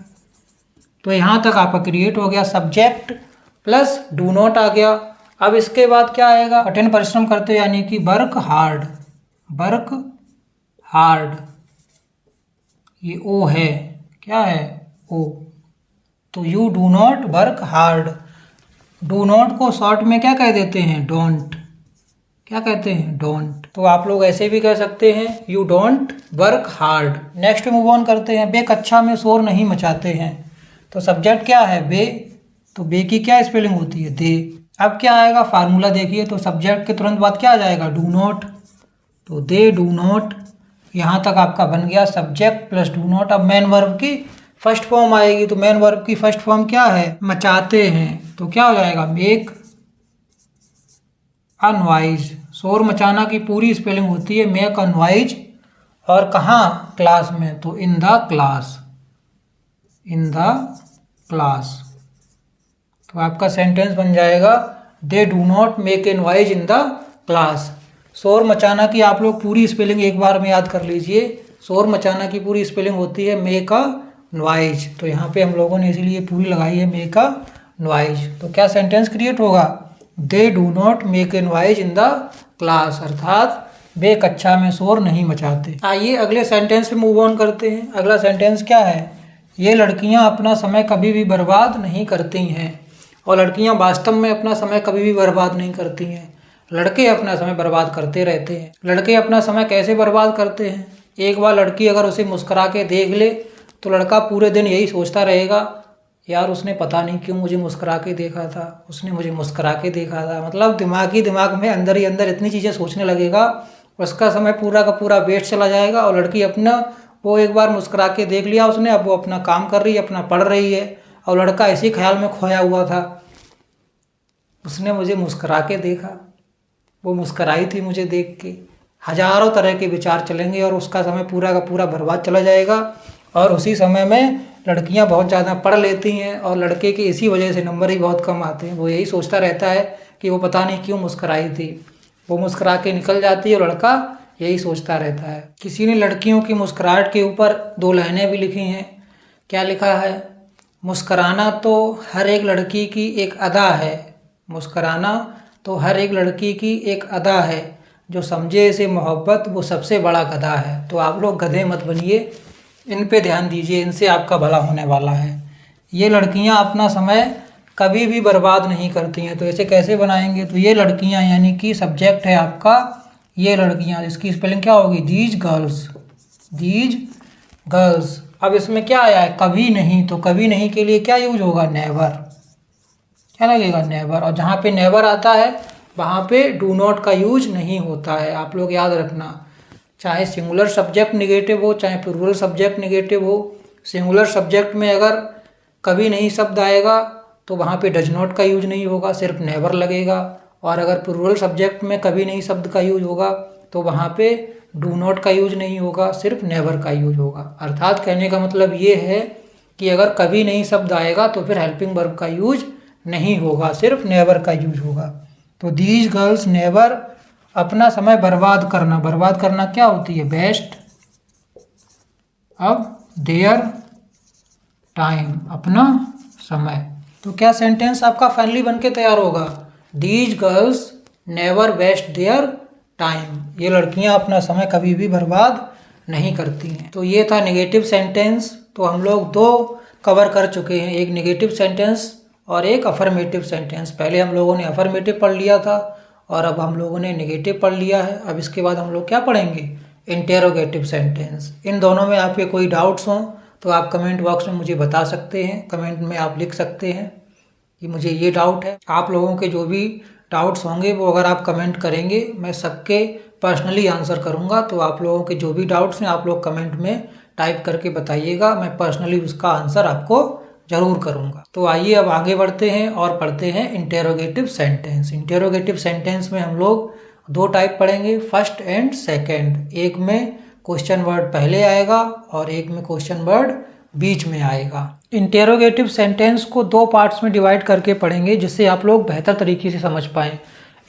तो यहाँ तक आपका क्रिएट हो गया, सब्जेक्ट प्लस डू नॉट आ गया। अब इसके बाद क्या आएगा, कठिन परिश्रम करते यानी कि वर्क हार्ड, वर्क हार्ड, ये ओ है, क्या है, ओ। तो you do not work hard. Do not को शॉर्ट में क्या कह देते हैं, डोंट, क्या कहते हैं, डोंट। तो आप लोग ऐसे भी कह सकते हैं, you don't work hard. Next move on करते हैं, बे कक्षा में शोर नहीं मचाते हैं। तो सब्जेक्ट क्या है, बे, तो बे की क्या स्पेलिंग होती है, दे। अब क्या आएगा, फार्मूला देखिए, तो सब्जेक्ट के तुरंत बाद क्या आ जाएगा, डू नॉट, तो दे डू नॉट। यहाँ तक आपका बन गया सब्जेक्ट प्लस डू नॉट। अब मेन वर्ब की फर्स्ट फॉर्म आएगी, तो मेन वर्ब की फर्स्ट फॉर्म क्या है, मचाते हैं, तो क्या हो जाएगा, मेक अ नॉइज। शोर मचाना की पूरी स्पेलिंग होती है मेक अ नॉइज, और कहाँ, क्लास में, तो in the class, in the class. तो आपका सेंटेंस बन जाएगा, they do not make a noise in the class. शोर मचाना की आप लोग पूरी स्पेलिंग एक बार में याद कर लीजिए। शोर मचाना की पूरी स्पेलिंग होती है मेक अ नॉइज, तो यहाँ पे हम लोगों ने इसीलिए पूरी लगाई है मेक अ नॉइज। तो क्या सेंटेंस क्रिएट होगा, they do not make a noise in the class, अर्थात वे कक्षा में शोर नहीं मचाते। आइए अगले सेंटेंस पे मूव ऑन करते हैं। अगला सेंटेंस क्या है, ये लड़कियां अपना समय कभी भी बर्बाद नहीं करती हैं। और लड़कियां वास्तव में अपना समय कभी भी बर्बाद नहीं करती हैं, लड़के अपना समय बर्बाद करते रहते हैं। लड़के अपना समय कैसे बर्बाद करते हैं, एक बार लड़की अगर उसे मुस्कुरा के देख ले तो लड़का पूरे दिन यही सोचता रहेगा, यार उसने पता नहीं क्यों मुझे मुस्कुरा के देखा था, उसने मुझे मुस्कुरा के देखा था। मतलब दिमाग में अंदर ही अंदर इतनी चीज़ें सोचने लगेगा, उसका समय पूरा का पूरा वेस्ट चला जाएगा। और लड़की अपना, वो एक बार मुस्कुरा के देख लिया उसने, अब वो अपना काम कर रही है, अपना पढ़ रही है, और लड़का इसी ख्याल में खोया हुआ था, उसने मुझे मुस्कुरा के देखा, वो मुस्कुराई थी मुझे देख के। हजारों तरह के विचार चलेंगे और उसका समय पूरा का पूरा बर्बाद चला जाएगा। और उसी समय में लड़कियां बहुत ज़्यादा पढ़ लेती हैं और लड़के के इसी वजह से नंबर ही बहुत कम आते हैं। वो यही सोचता रहता है कि वो पता नहीं क्यों मुस्कुराई थी, वो मुस्कुरा के निकल जाती है और लड़का यही सोचता रहता है। किसी ने लड़कियों की मुस्कुराहट के ऊपर 2 लाइनें भी लिखी हैं। क्या लिखा है, मुस्कुराना तो हर एक लड़की की एक अदा है, मुस्कुराना तो हर एक लड़की की एक अदा है, जो समझे इसे मोहब्बत वो सबसे बड़ा गधा है। तो आप लोग गधे मत बनिए, इन पे ध्यान दीजिए, इनसे आपका भला होने वाला है। ये लड़कियां अपना समय कभी भी बर्बाद नहीं करती हैं। तो इसे कैसे बनाएंगे, तो ये लड़कियां यानी कि सब्जेक्ट है आपका ये लड़कियां, इसकी स्पेलिंग क्या होगी, दीज गर्ल्स, दीज गर्ल्स। अब इसमें क्या आया है, कभी नहीं, तो कभी नहीं के लिए क्या यूज होगा, नेवर, क्या लगेगा, नेवर। और जहाँ पे नेवर आता है वहाँ पे डू नॉट का यूज नहीं होता है, आप लोग याद रखना। चाहे सिंगुलर सब्जेक्ट निगेटिव हो, चाहे प्लूरल सब्जेक्ट निगेटिव हो, सिंगुलर सब्जेक्ट में अगर कभी नहीं शब्द आएगा तो वहाँ पे डज नॉट का यूज नहीं होगा, सिर्फ नेवर लगेगा। और अगर प्लूरल सब्जेक्ट में कभी नहीं शब्द का यूज होगा तो वहाँ पे डू नॉट का यूज नहीं होगा, सिर्फ नेवर का यूज होगा। अर्थात कहने का मतलब ये है कि अगर कभी नहीं शब्द आएगा तो फिर हेल्पिंग वर्ब का यूज नहीं होगा, सिर्फ नेवर का यूज होगा। तो दीज गर्ल्स नेवर, अपना समय बर्बाद करना, बर्बाद करना क्या होती है, वेस्ट। अब देयर टाइम, अपना समय। तो क्या सेंटेंस आपका फाइनली बन के तैयार होगा, these girls never waste their time. ये लड़कियां अपना समय कभी भी बर्बाद नहीं करती हैं। तो ये था नेगेटिव सेंटेंस। तो हम लोग दो कवर कर चुके हैं, एक नेगेटिव सेंटेंस और एक अफर्मेटिव सेंटेंस। पहले हम लोगों ने अफर्मेटिव पढ़ लिया था और अब हम लोगों ने नेगेटिव पढ़ लिया है। अब इसके बाद हम लोग क्या पढ़ेंगे, इंटेरोगेटिव सेंटेंस। इन दोनों में आपके कोई डाउट्स हों तो आप कमेंट बॉक्स में मुझे बता सकते हैं, कमेंट में आप लिख सकते हैं कि मुझे ये डाउट है। आप लोगों के जो भी डाउट्स होंगे वो अगर आप कमेंट करेंगे मैं सबके पर्सनली आंसर करूँगा। तो आप लोगों के जो भी डाउट्स हैं आप लोग कमेंट में टाइप करके बताइएगा, मैं पर्सनली उसका आंसर आपको ज़रूर करूँगा। तो आइए अब आगे बढ़ते हैं और पढ़ते हैं इंटेरोगेटिव सेंटेंस। इंटेरोगेटिव सेंटेंस में हम लोग दो टाइप पढ़ेंगे, फर्स्ट एंड सेकंड। एक में क्वेश्चन वर्ड पहले आएगा और एक में क्वेश्चन वर्ड बीच में आएगा। इंटेरोगेटिव सेंटेंस को दो पार्ट्स में डिवाइड करके पढ़ेंगे जिससे आप लोग बेहतर तरीके से समझ पाएँ।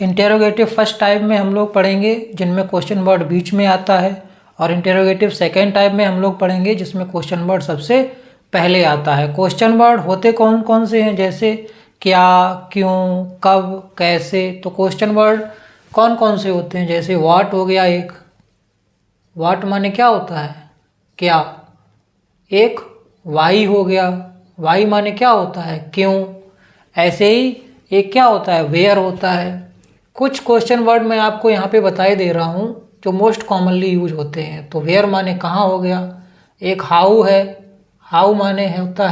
इंटेरोगेटिव फर्स्ट टाइप में हम लोग पढ़ेंगे जिनमें क्वेश्चन वर्ड बीच में आता है, और इंटेरोगेटिव सेकेंड टाइप में हम लोग पढ़ेंगे जिसमें क्वेश्चन वर्ड सबसे पहले आता है। क्वेश्चन वर्ड होते कौन कौन से हैं, जैसे क्या, क्यों, कब, कैसे। तो क्वेश्चन वर्ड कौन कौन से होते हैं, जैसे व्हाट हो गया एक, व्हाट माने क्या होता है, क्या। एक वाई हो गया, वाई माने क्या होता है, क्यों। ऐसे ही एक क्या होता है, वेयर होता है। कुछ क्वेश्चन वर्ड मैं आपको यहाँ पे बताई दे रहा हूँ जो मोस्ट कॉमनली यूज होते हैं। तो वेयर माने कहाँ हो गया। एक हाउ है, हाउ माने होता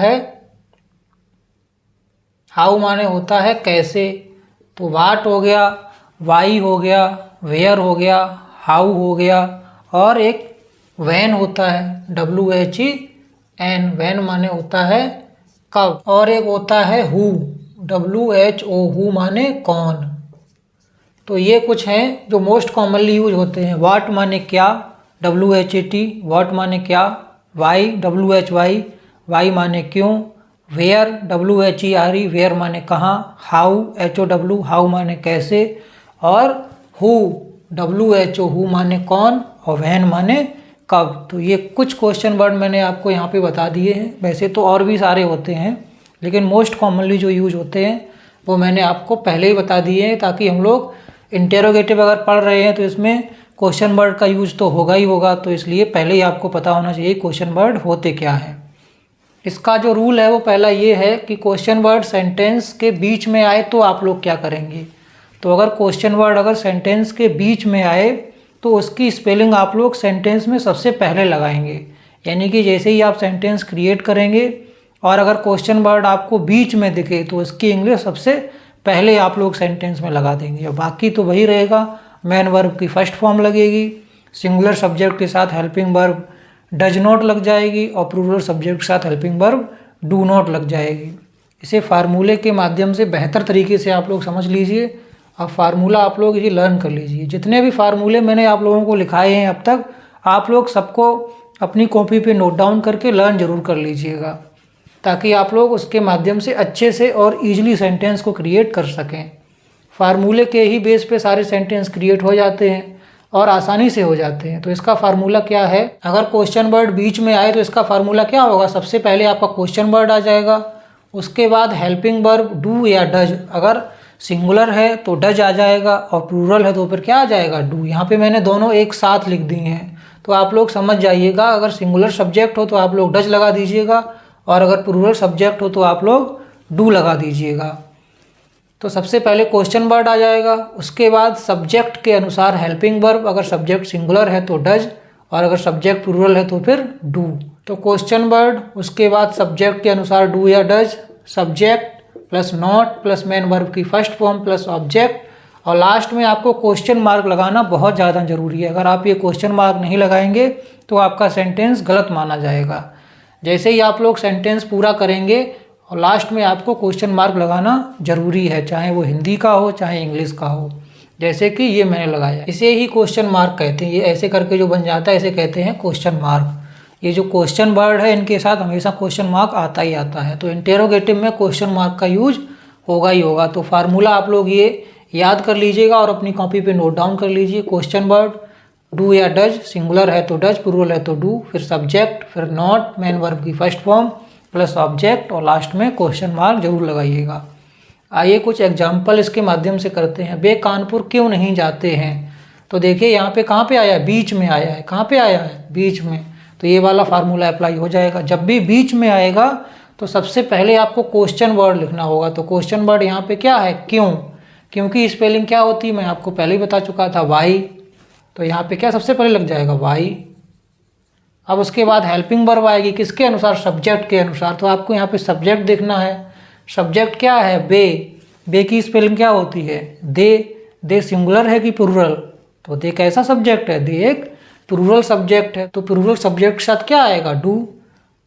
है कैसे। तो वाट हो गया, वाई हो गया, वेयर हो गया, हाउ हो गया। और एक वैन होता है, WHEN, वैन माने होता है कब। और एक होता है हु, WHO, हु माने कौन। तो ये कुछ हैं जो मोस्ट कॉमनली यूज होते हैं। वाट माने क्या, WHAT, वाट माने क्या। वाई, WHY, वाई माने क्यों। वेयर, WHERE, वेयर माने कहाँ। हाउ, HOW, हाउ माने कैसे। और हु, WHO, हु माने कौन। और वैन माने कब। तो ये कुछ क्वेश्चन वर्ड मैंने आपको यहाँ पे बता दिए हैं। वैसे तो और भी सारे होते हैं लेकिन मोस्ट कॉमनली जो यूज होते हैं वो मैंने आपको पहले ही बता दिए हैं, ताकि हम लोग इंटेरोगेटिव अगर पढ़ रहे हैं तो इसमें क्वेश्चन वर्ड का यूज तो होगा ही होगा। तो इसलिए पहले ही आपको पता होना चाहिए क्वेश्चन वर्ड होते क्या हैं। इसका जो रूल है वो पहला ये है कि क्वेश्चन वर्ड सेंटेंस के बीच में आए तो आप लोग क्या करेंगे। तो अगर क्वेश्चन वर्ड अगर सेंटेंस के बीच में आए तो उसकी स्पेलिंग आप लोग सेंटेंस में सबसे पहले लगाएंगे। यानी कि जैसे ही आप सेंटेंस क्रिएट करेंगे और अगर क्वेश्चन वर्ड आपको बीच में दिखे तो उसकी इंग्लिश सबसे पहले आप लोग सेंटेंस में लगा देंगे। और बाकी तो वही रहेगा, मेन वर्ब की फर्स्ट फॉर्म लगेगी, सिंगुलर सब्जेक्ट के साथ हेल्पिंग वर्ब डज नॉट लग जाएगी और प्लूरल सब्जेक्ट के साथ हेल्पिंग वर्ब डू नॉट लग जाएगी। इसे फार्मूले के माध्यम से बेहतर तरीके से आप लोग समझ लीजिए। अब फार्मूला आप लोग ये लर्न कर लीजिए। जितने भी फार्मूले मैंने आप लोगों को लिखाए हैं अब तक, आप लोग सबको अपनी कॉपी पे नोट डाउन करके लर्न जरूर कर लीजिएगा, ताकि आप लोग उसके माध्यम से अच्छे से और ईजिली सेंटेंस को क्रिएट कर सकें। फार्मूले के ही बेस पे सारे सेंटेंस क्रिएट हो जाते हैं और आसानी से हो जाते हैं। तो इसका फार्मूला क्या है, अगर क्वेश्चन वर्ड बीच में आए तो इसका फार्मूला क्या होगा। सबसे पहले आपका क्वेश्चन वर्ड आ जाएगा, उसके बाद हेल्पिंग वर्ब डू या डज। अगर सिंगुलर है तो डज आ जाएगा और प्लूरल है तो फिर क्या आ जाएगा, डू। यहाँ पे मैंने दोनों एक साथ लिख दिए हैं तो आप लोग समझ जाइएगा। अगर सिंगुलर सब्जेक्ट हो तो आप लोग डज लगा दीजिएगा और अगर प्लूरल सब्जेक्ट हो तो आप लोग डू लगा दीजिएगा। तो सबसे पहले क्वेश्चन वर्ड आ जाएगा, उसके बाद सब्जेक्ट के अनुसार हेल्पिंग वर्ब। अगर सब्जेक्ट सिंगुलर है तो डज और अगर सब्जेक्ट प्लूरल है तो फिर डू। तो क्वेश्चन वर्ड, उसके बाद सब्जेक्ट के अनुसार डू या does, subject plus not plus main verb की फर्स्ट फॉर्म प्लस ऑब्जेक्ट, और लास्ट में आपको क्वेश्चन मार्क लगाना बहुत ज़्यादा ज़रूरी है। अगर आप ये क्वेश्चन मार्क नहीं लगाएंगे तो आपका सेंटेंस गलत माना जाएगा। जैसे ही आप लोग सेंटेंस पूरा करेंगे और लास्ट में आपको क्वेश्चन मार्क लगाना ज़रूरी है, चाहे वो हिंदी का हो चाहे इंग्लिश का हो। जैसे कि ये मैंने लगाया, इसे ही क्वेश्चन मार्क कहते हैं। ये ऐसे करके जो बन जाता है इसे कहते हैं क्वेश्चन मार्क। ये जो क्वेश्चन वर्ड है इनके साथ हमेशा क्वेश्चन मार्क आता ही आता है। तो इंटेरोगेटिव में क्वेश्चन मार्क का यूज होगा ही होगा। तो फार्मूला आप लोग ये याद कर लीजिएगा और अपनी कॉपी पे नोट डाउन कर लीजिए। क्वेश्चन वर्ड डू या डज, सिंगुलर है तो डज, प्लूरल है तो डू, फिर सब्जेक्ट, फिर नॉट, मेन वर्ब की फर्स्ट फॉर्म प्लस ऑब्जेक्ट और लास्ट में क्वेश्चन मार्क जरूर लगाइएगा। आइए कुछ एग्जाम्पल इसके माध्यम से करते हैं। वे कानपुर क्यों नहीं जाते हैं? तो देखिए यहाँ पे कहाँ पे आया है, बीच में आया है। कहाँ पे आया है, बीच में। तो ये वाला फार्मूला अप्लाई हो जाएगा। जब भी बीच में आएगा तो सबसे पहले आपको क्वेश्चन वर्ड लिखना होगा। तो क्वेश्चन वर्ड यहाँ पे क्या है, क्यों। क्योंकि स्पेलिंग क्या होती है मैं आपको पहले ही बता चुका था, वाई। तो यहाँ पे क्या सबसे पहले लग जाएगा, वाई। अब उसके बाद हेल्पिंग वर्ब आएगी, किसके अनुसार, सब्जेक्ट के अनुसार। तो आपको यहाँ पे सब्जेक्ट देखना है। सब्जेक्ट क्या है, बे। बे की स्पेलिंग क्या होती है, दे। दे सिंगुलर है कि प्लूरल? तो दे कैसा सब्जेक्ट है, दे एक प्लूरल सब्जेक्ट है। तो प्लूरल सब्जेक्ट के साथ क्या आएगा, डू।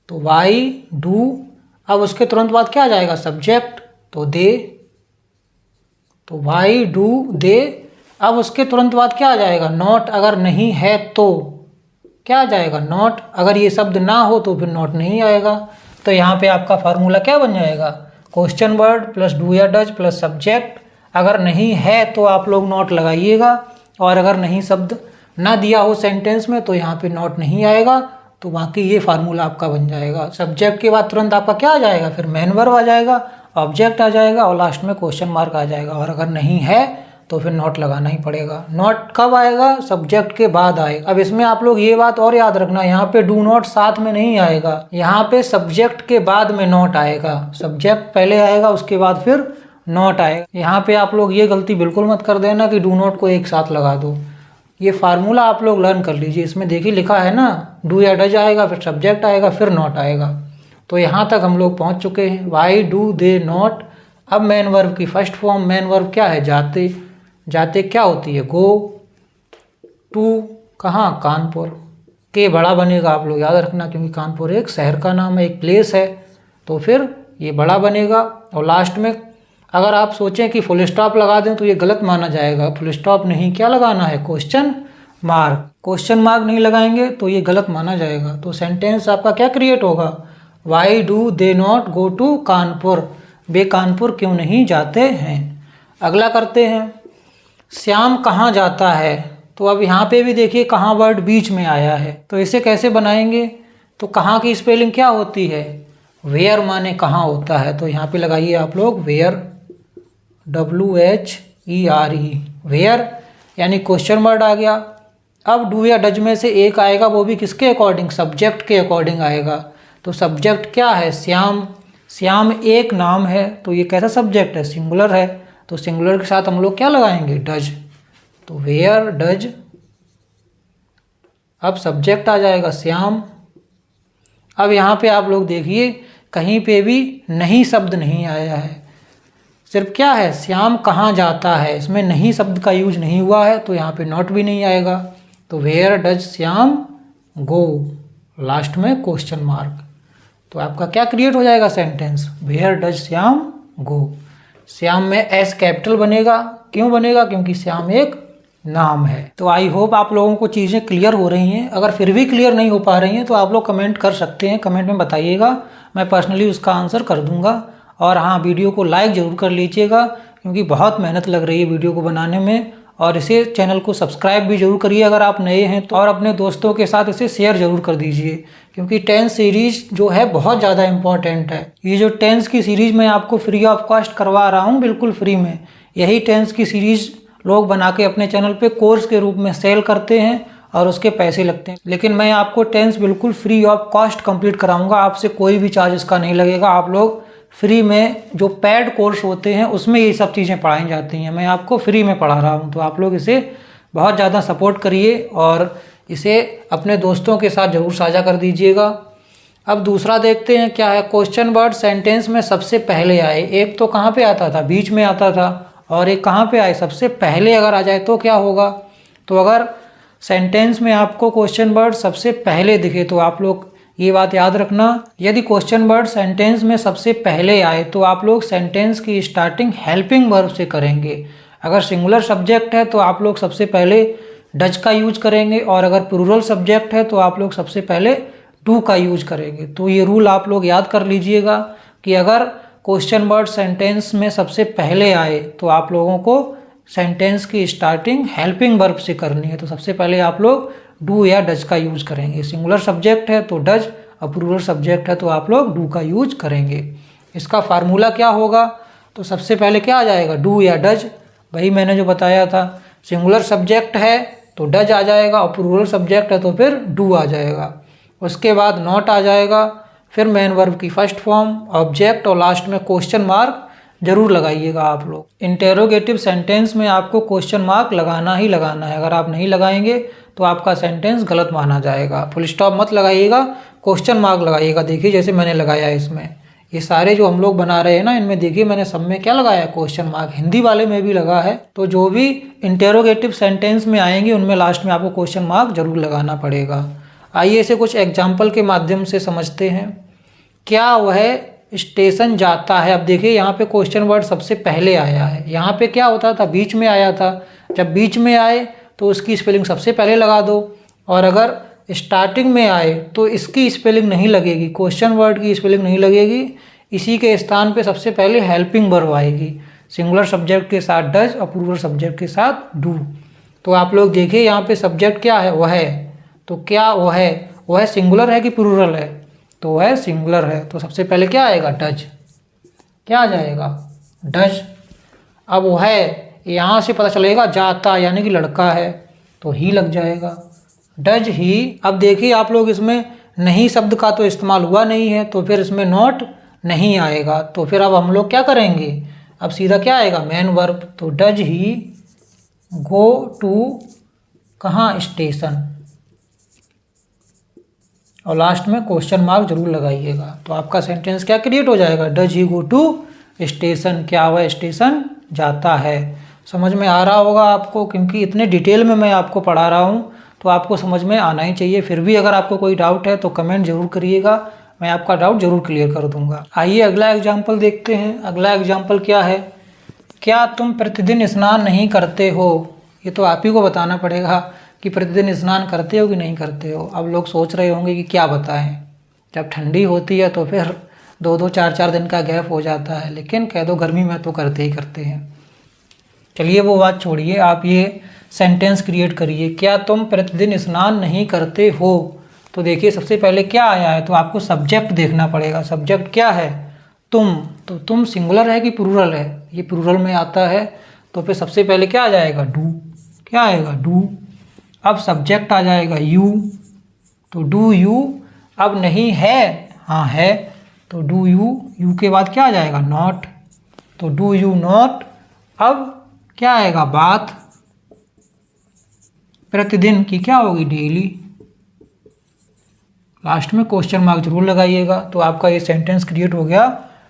तो वाई डू। अब उसके तुरंत बाद क्या आ जाएगा, सब्जेक्ट। तो दे। तो वाई डू दे। अब उसके तुरंत बाद क्या आ जाएगा, नॉट। अगर नहीं है तो क्या आ जाएगा, नॉट। अगर ये शब्द ना हो तो फिर नॉट नहीं आएगा। तो यहाँ पे आपका फार्मूला क्या बन जाएगा, क्वेश्चन वर्ड प्लस डू या डज प्लस सब्जेक्ट। अगर नहीं है तो आप लोग नॉट लगाइएगा, और अगर नहीं शब्द ना दिया हो सेंटेंस में तो यहाँ पे नॉट नहीं आएगा। तो बाकी ये फार्मूला आपका बन जाएगा। सब्जेक्ट के बाद तुरंत आपका क्या आ जाएगा, फिर मेन वर्ब आ जाएगा, ऑब्जेक्ट आ जाएगा और लास्ट में क्वेश्चन मार्क आ जाएगा। और अगर नहीं है तो फिर नॉट लगाना ही पड़ेगा। नॉट कब आएगा, सब्जेक्ट के बाद आएगा। अब इसमें आप लोग ये बात और याद रखना, यहाँ पे डू नॉट साथ में नहीं आएगा, यहाँ पे सब्जेक्ट के बाद में नॉट आएगा। सब्जेक्ट पहले आएगा उसके बाद फिर नॉट आएगा। यहाँ पे आप लोग ये गलती बिल्कुल मत कर देना कि डू नॉट को एक साथ लगा दो। ये फार्मूला आप लोग लर्न कर लीजिए। इसमें देखिए लिखा है ना, डू या डज आएगा, फिर सब्जेक्ट आएगा, फिर नॉट आएगा। तो यहाँ तक हम लोग पहुँच चुके हैं, वाई डू दे नॉट। अब मेन वर्ब की फर्स्ट फॉर्म, मेन वर्ब क्या है, जाते। जाते क्या होती है, गो। टू कहाँ, कानपुर। के बड़ा बनेगा, आप लोग याद रखना, क्योंकि कानपुर एक शहर का नाम है, एक प्लेस है। तो फिर ये बड़ा बनेगा। और लास्ट में अगर आप सोचें कि फुल स्टॉप लगा दें तो ये गलत माना जाएगा। फुल स्टॉप नहीं, क्या लगाना है, क्वेश्चन मार्क। क्वेश्चन मार्क नहीं लगाएंगे तो ये गलत माना जाएगा। तो सेंटेंस आपका क्या क्रिएट होगा, why do they not go to Kanpur. वे कानपुर क्यों नहीं जाते हैं। अगला करते हैं, श्याम कहाँ जाता है। तो अब यहाँ पे भी देखिए कहाँ वर्ड बीच में आया है, तो इसे कैसे बनाएंगे। तो कहाँ की स्पेलिंग क्या होती है, वेयर, माने कहाँ होता है। तो यहाँ पे लगाइए आप लोग वेयर, WHERE, वेयर, यानी क्वेश्चन वर्ड आ गया। अब डू या डज में से एक आएगा, वो भी किसके अकॉर्डिंग, सब्जेक्ट के अकॉर्डिंग आएगा। तो सब्जेक्ट क्या है, श्याम। श्याम एक नाम है, तो ये कैसा सब्जेक्ट है, सिंगुलर है। तो सिंगुलर के साथ हम लोग क्या लगाएंगे, डज। तो वेयर डज। अब सब्जेक्ट आ जाएगा श्याम। अब यहाँ पे आप लोग देखिए कहीं पे भी नहीं शब्द नहीं आया है, सिर्फ क्या है, श्याम कहाँ जाता है। इसमें नहीं शब्द का यूज नहीं हुआ है, तो यहाँ पे नॉट भी नहीं आएगा। तो where does Shyam go, last में क्वेश्चन मार्क। तो आपका क्या क्रिएट हो जाएगा sentence, where does Shyam go. Shyam में एस कैपिटल बनेगा, क्यों बनेगा, क्योंकि श्याम एक नाम है। तो आई होप आप लोगों को चीज़ें क्लियर हो रही हैं। अगर फिर भी क्लियर नहीं हो पा रही हैं तो आप लोग कमेंट कर सकते हैं, कमेंट में बताइएगा, मैं पर्सनली उसका आंसर कर दूंगा। और हाँ, वीडियो को लाइक ज़रूर कर लीजिएगा, क्योंकि बहुत मेहनत लग रही है वीडियो को बनाने में। और इसे चैनल को सब्सक्राइब भी जरूर करिए अगर आप नए हैं तो, और अपने दोस्तों के साथ इसे शेयर जरूर कर दीजिए, क्योंकि टेंस सीरीज जो है बहुत ज़्यादा इम्पॉर्टेंट है। ये जो टेंस की सीरीज़ मैं आपको फ्री ऑफ कॉस्ट करवा रहा हूँ, बिल्कुल फ्री में, यही टेंस की सीरीज़ लोग बना के अपने चैनल पे कोर्स के रूप में सेल करते हैं और उसके पैसे लगते हैं। लेकिन मैं आपको टेंस बिल्कुल फ्री ऑफ कॉस्ट कंप्लीट कराऊंगा, आपसे कोई भी चार्ज इसका नहीं लगेगा। आप लोग फ्री में, जो पेड कोर्स होते हैं उसमें ये सब चीज़ें पढ़ाई जाती हैं, मैं आपको फ्री में पढ़ा रहा हूँ। तो आप लोग इसे बहुत ज़्यादा सपोर्ट करिए और इसे अपने दोस्तों के साथ ज़रूर साझा कर दीजिएगा। अब दूसरा देखते हैं क्या है, क्वेश्चन वर्ड सेंटेंस में सबसे पहले आए। एक तो कहाँ पे आता था, बीच में आता था, और एक कहाँ पे आए, सबसे पहले अगर आ जाए तो क्या होगा। तो अगर सेंटेंस में आपको क्वेश्चन वर्ड सबसे पहले दिखे तो आप लोग ये बात याद रखना, यदि क्वेश्चन वर्ड सेंटेंस में सबसे पहले आए तो आप लोग सेंटेंस की स्टार्टिंग हेल्पिंग वर्ब से करेंगे। अगर सिंगुलर सब्जेक्ट है तो आप लोग सबसे पहले डज का यूज करेंगे, और अगर प्लूरल सब्जेक्ट है तो आप लोग सबसे पहले डू का यूज करेंगे। तो ये रूल आप लोग याद कर लीजिएगा कि अगर क्वेश्चन वर्ड सेंटेंस में सबसे पहले आए तो आप लोगों को सेंटेंस की स्टार्टिंग हेल्पिंग वर्ब से करनी है। तो सबसे पहले आप लोग डू या डज का यूज करेंगे। सिंगुलर सब्जेक्ट है तो डज, और प्लूरल सब्जेक्ट है तो आप लोग डू का यूज करेंगे। इसका फार्मूला क्या होगा, तो सबसे पहले क्या आ जाएगा, डू या डज। वही मैंने जो बताया था, सिंगुलर सब्जेक्ट है तो डज आ जाएगा, और प्लूरल सब्जेक्ट है तो फिर डू आ जाएगा। उसके बाद नॉट आ जाएगा, फिर मेन वर्ब की फर्स्ट फॉर्म, ऑब्जेक्ट, और लास्ट में क्वेश्चन मार्क जरूर लगाइएगा आप लोग। इंटेरोगेटिव सेंटेंस में आपको क्वेश्चन मार्क लगाना ही लगाना है। अगर आप नहीं लगाएंगे तो आपका सेंटेंस गलत माना जाएगा। फुल स्टॉप मत लगाइएगा, क्वेश्चन मार्क लगाइएगा। देखिए जैसे मैंने लगाया है इसमें, ये सारे जो हम लोग बना रहे हैं ना, इनमें देखिए मैंने सब में क्या लगाया है, क्वेश्चन मार्क। हिंदी वाले में भी लगा है। तो जो भी इंटेरोगेटिव सेंटेंस में आएंगे उनमें लास्ट में आपको क्वेश्चन मार्क जरूर लगाना पड़ेगा। आइए इसे कुछ एग्जाम्पल के माध्यम से समझते हैं। क्या वह स्टेशन जाता है। अब देखिए यहाँ पे क्वेश्चन वर्ड सबसे पहले आया है। यहाँ पे क्या होता था, बीच में आया था। जब बीच में आए तो उसकी स्पेलिंग सबसे पहले लगा दो, और अगर स्टार्टिंग में आए तो इसकी स्पेलिंग नहीं लगेगी, क्वेश्चन वर्ड की स्पेलिंग नहीं लगेगी। इसी के स्थान पे सबसे पहले हेल्पिंग वर्ब आएगी, सिंगुलर सब्जेक्ट के साथ डज और प्लूरल सब्जेक्ट के साथ डू। तो आप लोग देखिए यहाँ पे सब्जेक्ट क्या है, वह है। तो क्या वह सिंगुलर है कि प्लूरल है, तो वह सिंगुलर है। तो सबसे पहले क्या आएगा, डज। क्या आ जाएगा, डज। अब वह यहाँ से पता चलेगा जाता यानी कि लड़का है, तो ही लग जाएगा, डज ही। अब देखिए आप लोग इसमें नहीं शब्द का तो इस्तेमाल हुआ नहीं है, तो फिर इसमें नॉट नहीं आएगा। तो फिर अब हम लोग क्या करेंगे, अब सीधा क्या आएगा, मेन वर्ब। तो डज ही गो टू कहाँ, स्टेशन, और लास्ट में क्वेश्चन मार्क जरूर लगाइएगा। तो आपका सेंटेंस क्या क्रिएट हो जाएगा, does he go to station. क्या वह स्टेशन जाता है। समझ में आ रहा होगा आपको, क्योंकि इतने डिटेल में मैं आपको पढ़ा रहा हूँ तो आपको समझ में आना ही चाहिए। फिर भी अगर आपको कोई डाउट है तो कमेंट जरूर करिएगा, मैं आपका डाउट जरूर क्लियर कर दूंगा। आइए अगला एग्जाम्पल देखते हैं। अगला एग्जाम्पल क्या है, क्या तुम प्रतिदिन स्नान नहीं करते हो। ये तो आप ही को बताना पड़ेगा कि प्रतिदिन स्नान करते हो कि नहीं करते हो। अब लोग सोच रहे होंगे कि क्या बताएं, जब ठंडी होती है तो फिर 2-2 4-4 दिन का गैप हो जाता है, लेकिन कह दो गर्मी में तो करते ही करते हैं। चलिए वो बात छोड़िए, आप ये सेंटेंस क्रिएट करिए, क्या तुम प्रतिदिन स्नान नहीं करते हो। तो देखिए सबसे पहले क्या आया है, तो आपको सब्जेक्ट देखना पड़ेगा। सब्जेक्ट क्या है, तुम। तो तुम सिंगुलर है कि प्लूरल है, ये प्लूरल में आता है। तो फिर सबसे पहले क्या आ जाएगा, डू। क्या आएगा, डू। अब सब्जेक्ट आ जाएगा यू, तो डू यू। अब नहीं है, हाँ है, तो डू यू। यू के बाद क्या आ जाएगा, नॉट, तो डू यू नॉट। अब क्या आएगा, बात। प्रतिदिन की क्या होगी, डेली। लास्ट में क्वेश्चन मार्क जरूर लगाइएगा। तो आपका ये सेंटेंस क्रिएट हो गया,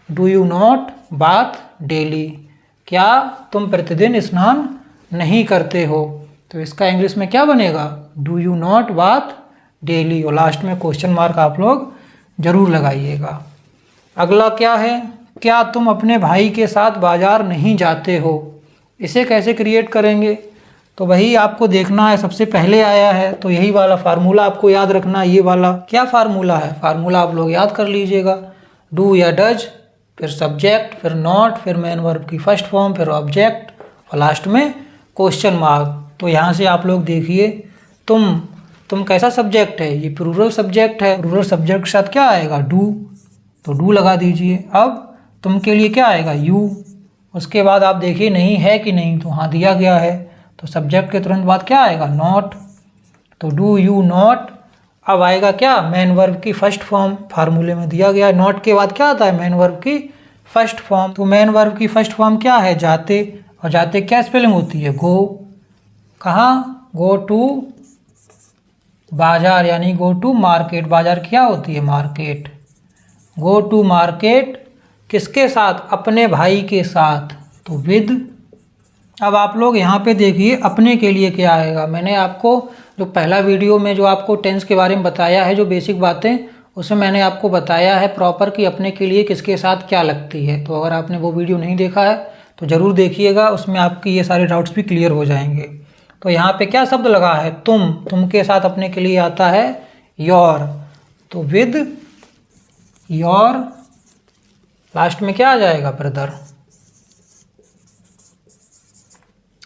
do you not bath daily. क्या तुम प्रतिदिन स्नान नहीं करते हो। तो इसका इंग्लिश में क्या बनेगा, do you not bath daily, और लास्ट में क्वेश्चन मार्क आप लोग जरूर लगाइएगा। अगला क्या है, क्या तुम अपने भाई के साथ बाजार नहीं जाते हो। इसे कैसे क्रिएट करेंगे, तो वही आपको देखना है। सबसे पहले आया है तो यही वाला फार्मूला आपको याद रखना है। ये वाला क्या फार्मूला है, फार्मूला आप लोग याद कर लीजिएगा। डू या डज, फिर सब्जेक्ट, फिर नॉट, फिर मेन वर्ब की फर्स्ट फॉर्म, फिर ऑब्जेक्ट, और लास्ट में क्वेश्चन मार्क। तो यहाँ से आप लोग देखिए, तुम कैसा सब्जेक्ट है, ये प्लूरल सब्जेक्ट है। प्लूरल सब्जेक्ट के साथ क्या आएगा, डू, तो डू लगा दीजिए। अब तुम के लिए क्या आएगा, यू। उसके बाद आप देखिए नहीं है कि नहीं, तो हाँ दिया गया है, तो सब्जेक्ट के तुरंत बाद क्या आएगा, नॉट, तो डू यू नॉट। अब आएगा क्या, मेन वर्ब की फर्स्ट फॉर्म, फार्मूले में दिया गया है। नॉट के बाद क्या आता है, मेन वर्ब की फर्स्ट फॉर्म। तो मेन वर्ब की फर्स्ट फॉर्म क्या है, जाते, और जाते क्या स्पेलिंग होती है, गो। कहाँ, गो टू बाजार, यानी गो टू मार्केट। बाजार क्या होती है, मार्केट। गो टू मार्केट किसके साथ, अपने भाई के साथ, तो विद। अब आप लोग यहाँ पे देखिए अपने के लिए क्या आएगा। मैंने आपको जो पहला वीडियो में जो आपको टेंस के बारे में बताया है, जो बेसिक बातें, उसमें मैंने आपको बताया है प्रॉपर कि अपने के लिए किसके साथ क्या लगती है। तो अगर आपने वो वीडियो नहीं देखा है तो ज़रूर देखिएगा, उसमें आपकी ये सारे डाउट्स भी क्लियर हो जाएंगे। तो यहाँ पे क्या शब्द लगा है, तुम के साथ अपने के लिए आता है योर, तो विद योर। लास्ट में क्या आ जाएगा, ब्रदर।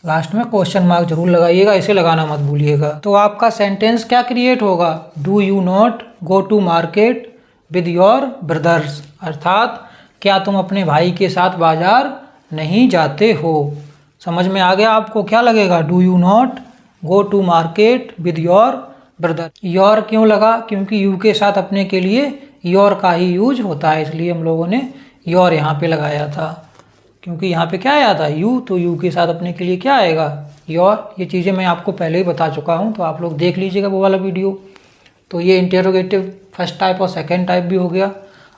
लास्ट में क्वेश्चन मार्क जरूर लगाइएगा, इसे लगाना मत भूलिएगा। तो आपका सेंटेंस क्या क्रिएट होगा, do you not go to market with your brothers, अर्थात क्या तुम अपने भाई के साथ बाजार नहीं जाते हो। समझ में आ गया आपको? क्या लगेगा? Do you not go to market with your brother. Your क्यों लगा? क्योंकि यू के साथ अपने के लिए योर का ही यूज होता है, इसलिए हम लोगों ने योर यहाँ पे लगाया था। क्योंकि यहाँ पे क्या आया था? यू, तो यू के साथ अपने के लिए क्या आएगा? योर। ये चीज़ें मैं आपको पहले ही बता चुका हूँ, तो आप लोग देख लीजिएगा वो वाला वीडियो। तो ये इंटेरोगेटिव फर्स्ट टाइप और सेकंड टाइप भी हो गया।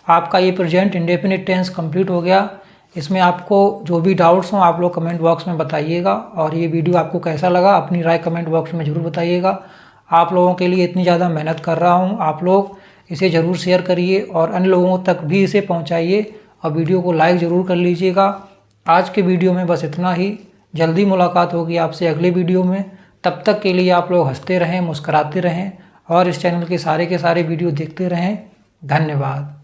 आपका ये प्रेजेंट इंडेफिनिट टेंस कंप्लीट हो गया। इसमें आपको जो भी डाउट्स हों आप लोग कमेंट बॉक्स में बताइएगा, और ये वीडियो आपको कैसा लगा अपनी राय कमेंट बॉक्स में ज़रूर बताइएगा। आप लोगों के लिए इतनी ज़्यादा मेहनत कर रहा हूँ, आप लोग इसे ज़रूर शेयर करिए और अन्य लोगों तक भी इसे पहुँचाइए, और वीडियो को लाइक ज़रूर कर लीजिएगा। आज के वीडियो में बस इतना ही। जल्दी मुलाकात होगी आपसे अगले वीडियो में। तब तक के लिए आप लोग हंसते रहें, मुस्कराते रहें और इस चैनल के सारे वीडियो देखते रहें। धन्यवाद।